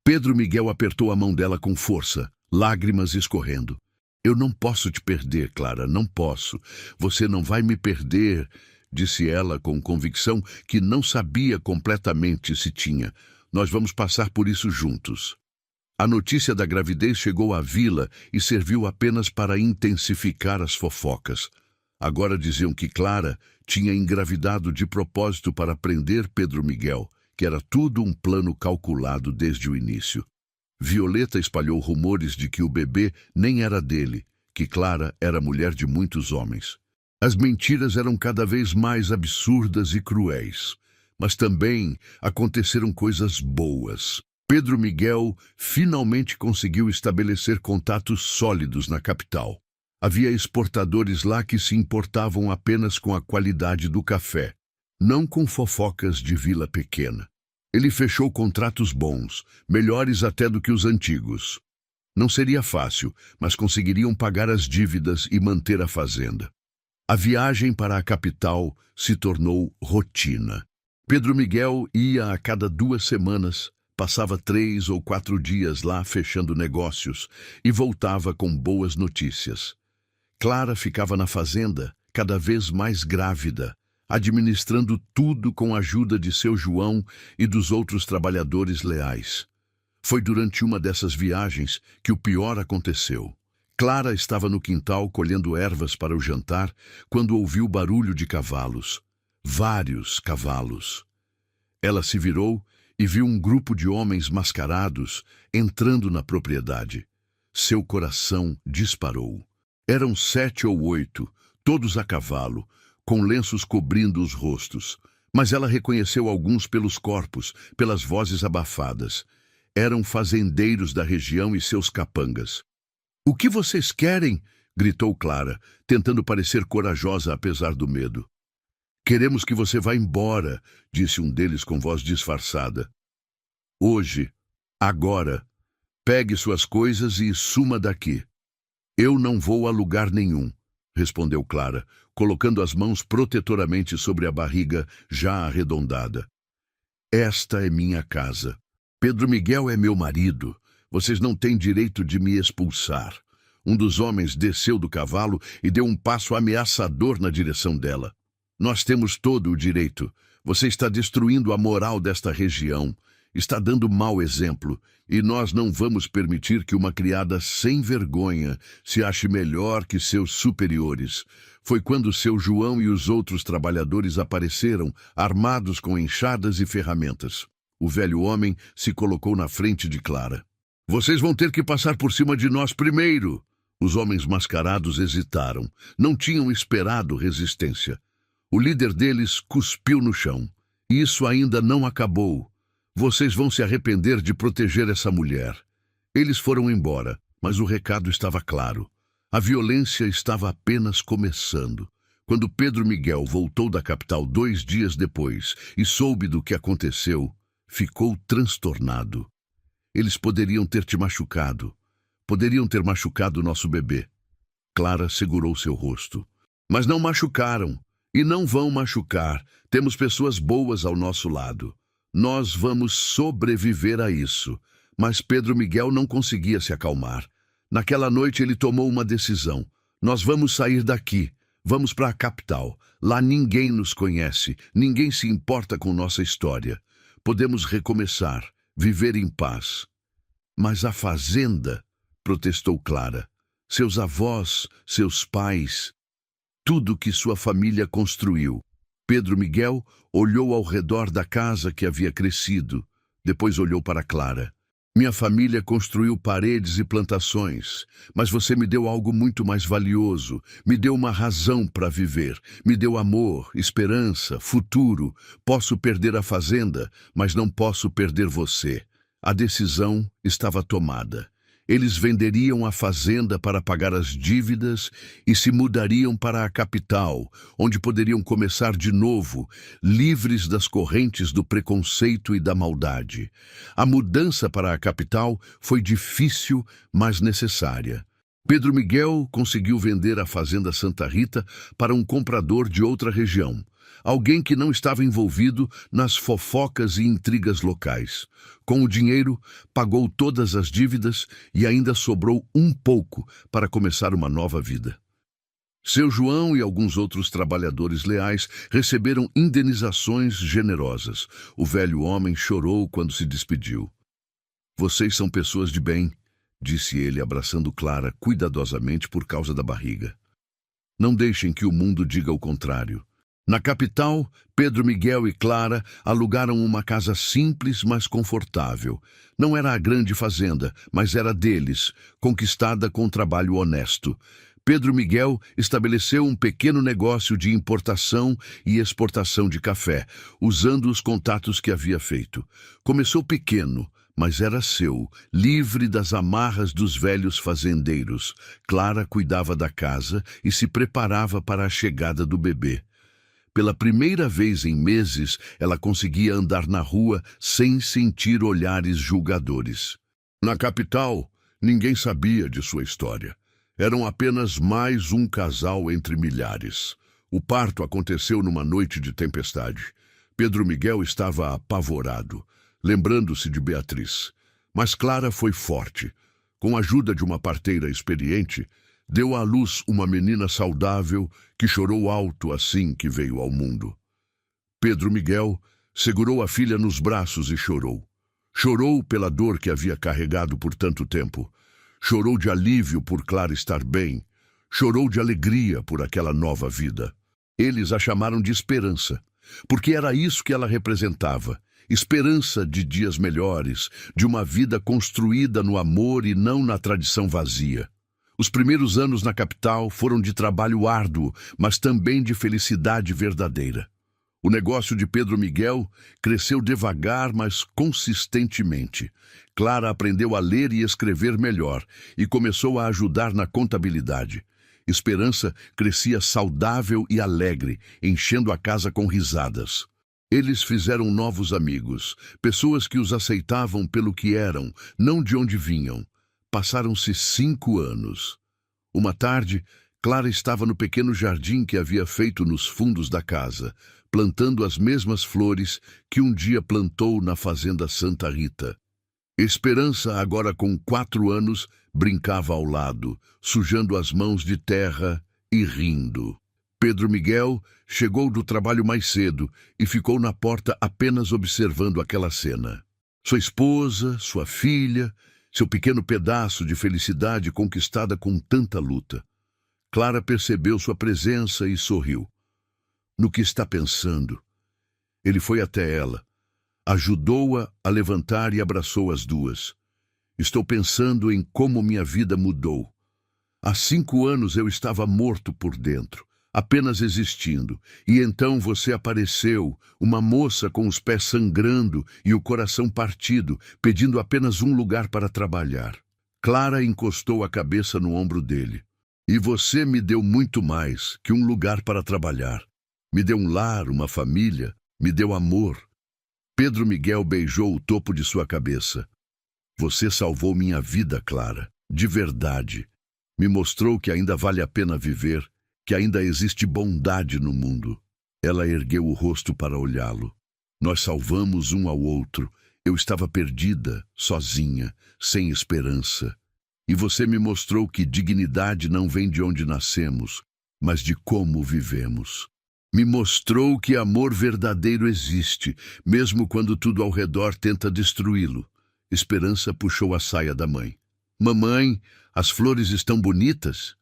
Pedro Miguel apertou a mão dela com força, lágrimas escorrendo. Eu não posso te perder, Clara, não posso. Você não vai me perder, disse ela com convicção que não sabia completamente se tinha. Nós vamos passar por isso juntos. A notícia da gravidez chegou à vila e serviu apenas para intensificar as fofocas. Agora diziam que Clara tinha engravidado de propósito para prender Pedro Miguel, que era tudo um plano calculado desde o início. Violeta espalhou rumores de que o bebê nem era dele, que Clara era mulher de muitos homens. As mentiras eram cada vez mais absurdas e cruéis, mas também aconteceram coisas boas. Pedro Miguel finalmente conseguiu estabelecer contatos sólidos na capital. Havia exportadores lá que se importavam apenas com a qualidade do café, não com fofocas de vila pequena. Ele fechou contratos bons, melhores até do que os antigos. Não seria fácil, mas conseguiriam pagar as dívidas e manter a fazenda. A viagem para a capital se tornou rotina. Pedro Miguel ia a cada 2 semanas, passava 3 ou 4 dias lá fechando negócios e voltava com boas notícias. Clara ficava na fazenda, cada vez mais grávida, administrando tudo com a ajuda de seu João e dos outros trabalhadores leais. Foi durante uma dessas viagens que o pior aconteceu. Clara estava no quintal colhendo ervas para o jantar quando ouviu barulho de cavalos. Vários cavalos. Ela se virou e viu um grupo de homens mascarados entrando na propriedade. Seu coração disparou. Eram 7 ou 8, todos a cavalo, com lenços cobrindo os rostos. Mas ela reconheceu alguns pelos corpos, pelas vozes abafadas. Eram fazendeiros da região e seus capangas. — O que vocês querem? Gritou Clara, tentando parecer corajosa apesar do medo. — Queremos que você vá embora, disse um deles com voz disfarçada. — Hoje, agora, pegue suas coisas e suma daqui. — Eu não vou a lugar nenhum, respondeu Clara, colocando as mãos protetoramente sobre a barriga já arredondada. Esta é minha casa. Pedro Miguel é meu marido. Vocês não têm direito de me expulsar. Um dos homens desceu do cavalo e deu um passo ameaçador na direção dela. Nós temos todo o direito. Você está destruindo a moral desta região. Está dando mau exemplo. E nós não vamos permitir que uma criada sem vergonha se ache melhor que seus superiores. Foi quando seu João e os outros trabalhadores apareceram, armados com enxadas e ferramentas. O velho homem se colocou na frente de Clara. — Vocês vão ter que passar por cima de nós primeiro. Os homens mascarados hesitaram. Não tinham esperado resistência. O líder deles cuspiu no chão. — Isso ainda não acabou. Vocês vão se arrepender de proteger essa mulher. Eles foram embora, mas o recado estava claro. A violência estava apenas começando. Quando Pedro Miguel voltou da capital 2 dias depois e soube do que aconteceu, ficou transtornado. Eles poderiam ter te machucado. Poderiam ter machucado nosso bebê. Clara segurou seu rosto. Mas não machucaram. E não vão machucar. Temos pessoas boas ao nosso lado. Nós vamos sobreviver a isso. Mas Pedro Miguel não conseguia se acalmar. Naquela noite ele tomou uma decisão. Nós vamos sair daqui. Vamos para a capital. Lá ninguém nos conhece. Ninguém se importa com nossa história. Podemos recomeçar. Viver em paz. Mas a fazenda, protestou Clara. Seus avós, seus pais, tudo que sua família construiu. Pedro Miguel olhou ao redor da casa que havia crescido. Depois olhou para Clara. Minha família construiu paredes e plantações, mas você me deu algo muito mais valioso. Me deu uma razão para viver. Me deu amor, esperança, futuro. Posso perder a fazenda, mas não posso perder você. A decisão estava tomada. Eles venderiam a fazenda para pagar as dívidas e se mudariam para a capital, onde poderiam começar de novo, livres das correntes do preconceito e da maldade. A mudança para a capital foi difícil, mas necessária. Pedro Miguel conseguiu vender a fazenda Santa Rita para um comprador de outra região. Alguém que não estava envolvido nas fofocas e intrigas locais. Com o dinheiro, pagou todas as dívidas e ainda sobrou um pouco para começar uma nova vida. Seu João e alguns outros trabalhadores leais receberam indenizações generosas. O velho homem chorou quando se despediu. Vocês são pessoas de bem, disse ele, abraçando Clara cuidadosamente por causa da barriga. Não deixem que o mundo diga o contrário. Na capital, Pedro Miguel e Clara alugaram uma casa simples, mas confortável. Não era a grande fazenda, mas era deles, conquistada com trabalho honesto. Pedro Miguel estabeleceu um pequeno negócio de importação e exportação de café, usando os contatos que havia feito. Começou pequeno, mas era seu, livre das amarras dos velhos fazendeiros. Clara cuidava da casa e se preparava para a chegada do bebê. Pela primeira vez em meses, ela conseguia andar na rua sem sentir olhares julgadores. Na capital, ninguém sabia de sua história. Eram apenas mais um casal entre milhares. O parto aconteceu numa noite de tempestade. Pedro Miguel estava apavorado, lembrando-se de Beatriz. Mas Clara foi forte. Com a ajuda de uma parteira experiente, deu à luz uma menina saudável que chorou alto assim que veio ao mundo. Pedro Miguel segurou a filha nos braços e chorou. Chorou pela dor que havia carregado por tanto tempo. Chorou de alívio por Clara estar bem. Chorou de alegria por aquela nova vida. Eles a chamaram de esperança, porque era isso que ela representava. Esperança de dias melhores, de uma vida construída no amor e não na tradição vazia. Os primeiros anos na capital foram de trabalho árduo, mas também de felicidade verdadeira. O negócio de Pedro Miguel cresceu devagar, mas consistentemente. Clara aprendeu a ler e escrever melhor e começou a ajudar na contabilidade. Esperança crescia saudável e alegre, enchendo a casa com risadas. Eles fizeram novos amigos, pessoas que os aceitavam pelo que eram, não de onde vinham. Passaram-se 5 anos. Uma tarde, Clara estava no pequeno jardim que havia feito nos fundos da casa, plantando as mesmas flores que um dia plantou na fazenda Santa Rita. Esperança, agora com 4 anos, brincava ao lado, sujando as mãos de terra e rindo. Pedro Miguel chegou do trabalho mais cedo e ficou na porta apenas observando aquela cena. Sua esposa, sua filha, seu pequeno pedaço de felicidade conquistada com tanta luta. Clara percebeu sua presença e sorriu. No que está pensando? Ele foi até ela, ajudou-a a levantar e abraçou as duas. Estou pensando em como minha vida mudou. Há 5 anos eu estava morto por dentro, apenas existindo, e então você apareceu, uma moça com os pés sangrando e o coração partido, pedindo apenas um lugar para trabalhar. Clara encostou a cabeça no ombro dele. E você me deu muito mais que um lugar para trabalhar. Me deu um lar, uma família, me deu amor. Pedro Miguel beijou o topo de sua cabeça. Você salvou minha vida, Clara, de verdade. Me mostrou que ainda vale a pena viver, que ainda existe bondade no mundo. Ela ergueu o rosto para olhá-lo. Nós salvamos um ao outro. Eu estava perdida, sozinha, sem esperança. E você me mostrou que dignidade não vem de onde nascemos, mas de como vivemos. Me mostrou que amor verdadeiro existe, mesmo quando tudo ao redor tenta destruí-lo. Esperança puxou a saia da mãe. Mamãe, as flores estão bonitas?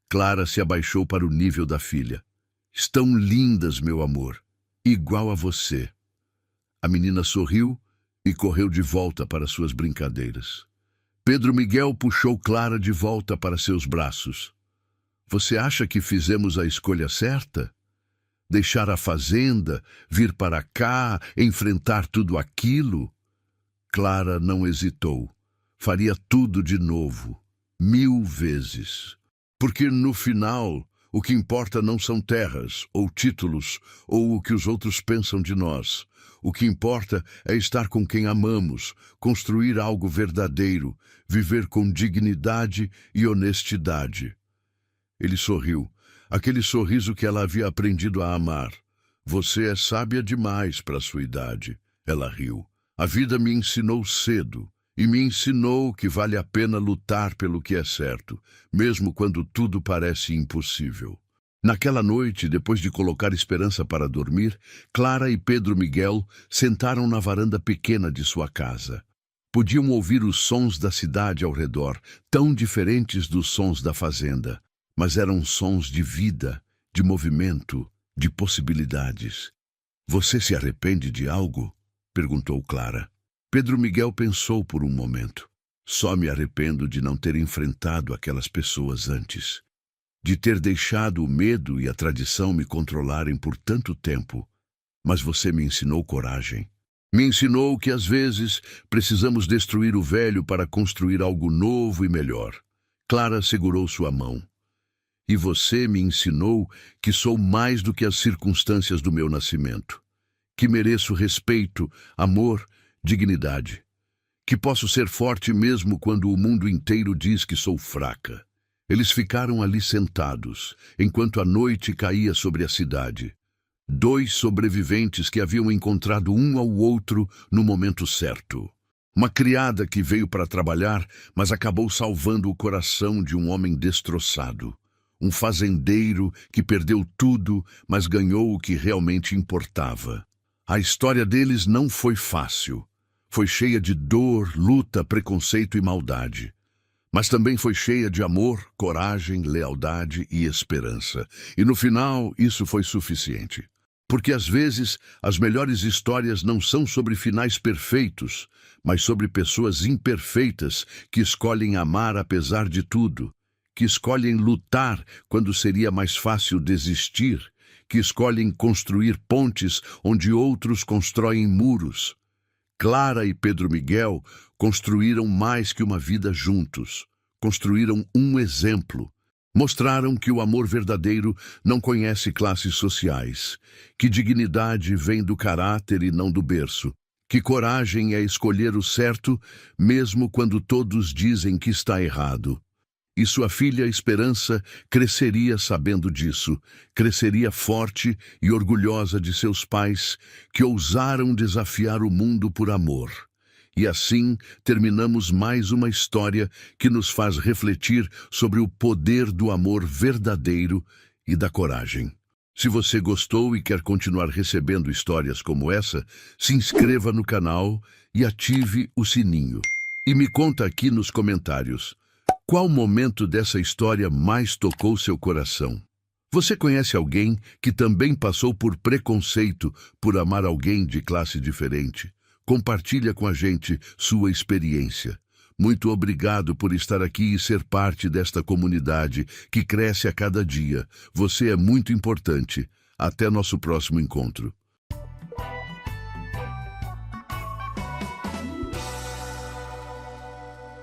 Clara se abaixou para o nível da filha. Estão lindas, meu amor, igual a você. A menina sorriu e correu de volta para suas brincadeiras. Pedro Miguel puxou Clara de volta para seus braços. Você acha que fizemos a escolha certa? Deixar a fazenda, vir para cá, enfrentar tudo aquilo? Clara não hesitou. Faria tudo de novo, 1000 vezes. Porque no final, o que importa não são terras, ou títulos, ou o que os outros pensam de nós. O que importa é estar com quem amamos, construir algo verdadeiro, viver com dignidade e honestidade. Ele sorriu, aquele sorriso que ela havia aprendido a amar. Você é sábia demais para sua idade. Ela riu. A vida me ensinou cedo, e me ensinou que vale a pena lutar pelo que é certo, mesmo quando tudo parece impossível. Naquela noite, depois de colocar Esperança para dormir, Clara e Pedro Miguel sentaram na varanda pequena de sua casa. Podiam ouvir os sons da cidade ao redor, tão diferentes dos sons da fazenda, mas eram sons de vida, de movimento, de possibilidades. Você se arrepende de algo? Perguntou Clara. Pedro Miguel pensou por um momento. Só me arrependo de não ter enfrentado aquelas pessoas antes. De ter deixado o medo e a tradição me controlarem por tanto tempo. Mas você me ensinou coragem. Me ensinou que às vezes precisamos destruir o velho para construir algo novo e melhor. Clara segurou sua mão. E você me ensinou que sou mais do que as circunstâncias do meu nascimento. Que mereço respeito, amor, dignidade. Que posso ser forte mesmo quando o mundo inteiro diz que sou fraca. Eles ficaram ali sentados, enquanto a noite caía sobre a cidade. 2 sobreviventes que haviam encontrado um ao outro no momento certo. Uma criada que veio para trabalhar, mas acabou salvando o coração de um homem destroçado. Um fazendeiro que perdeu tudo, mas ganhou o que realmente importava. A história deles não foi fácil. Foi cheia de dor, luta, preconceito e maldade. Mas também foi cheia de amor, coragem, lealdade e esperança. E no final, isso foi suficiente. Porque às vezes, as melhores histórias não são sobre finais perfeitos, mas sobre pessoas imperfeitas que escolhem amar apesar de tudo, que escolhem lutar quando seria mais fácil desistir, que escolhem construir pontes onde outros constroem muros. Clara e Pedro Miguel construíram mais que uma vida juntos. Construíram um exemplo. Mostraram que o amor verdadeiro não conhece classes sociais, que dignidade vem do caráter e não do berço, que coragem é escolher o certo mesmo quando todos dizem que está errado. E sua filha Esperança cresceria sabendo disso, cresceria forte e orgulhosa de seus pais, que ousaram desafiar o mundo por amor. E assim terminamos mais uma história que nos faz refletir sobre o poder do amor verdadeiro e da coragem. Se você gostou e quer continuar recebendo histórias como essa, se inscreva no canal e ative o sininho. E me conta aqui nos comentários. Qual momento dessa história mais tocou seu coração? Você conhece alguém que também passou por preconceito por amar alguém de classe diferente? Compartilha com a gente sua experiência. Muito obrigado por estar aqui e ser parte desta comunidade que cresce a cada dia. Você é muito importante. Até nosso próximo encontro.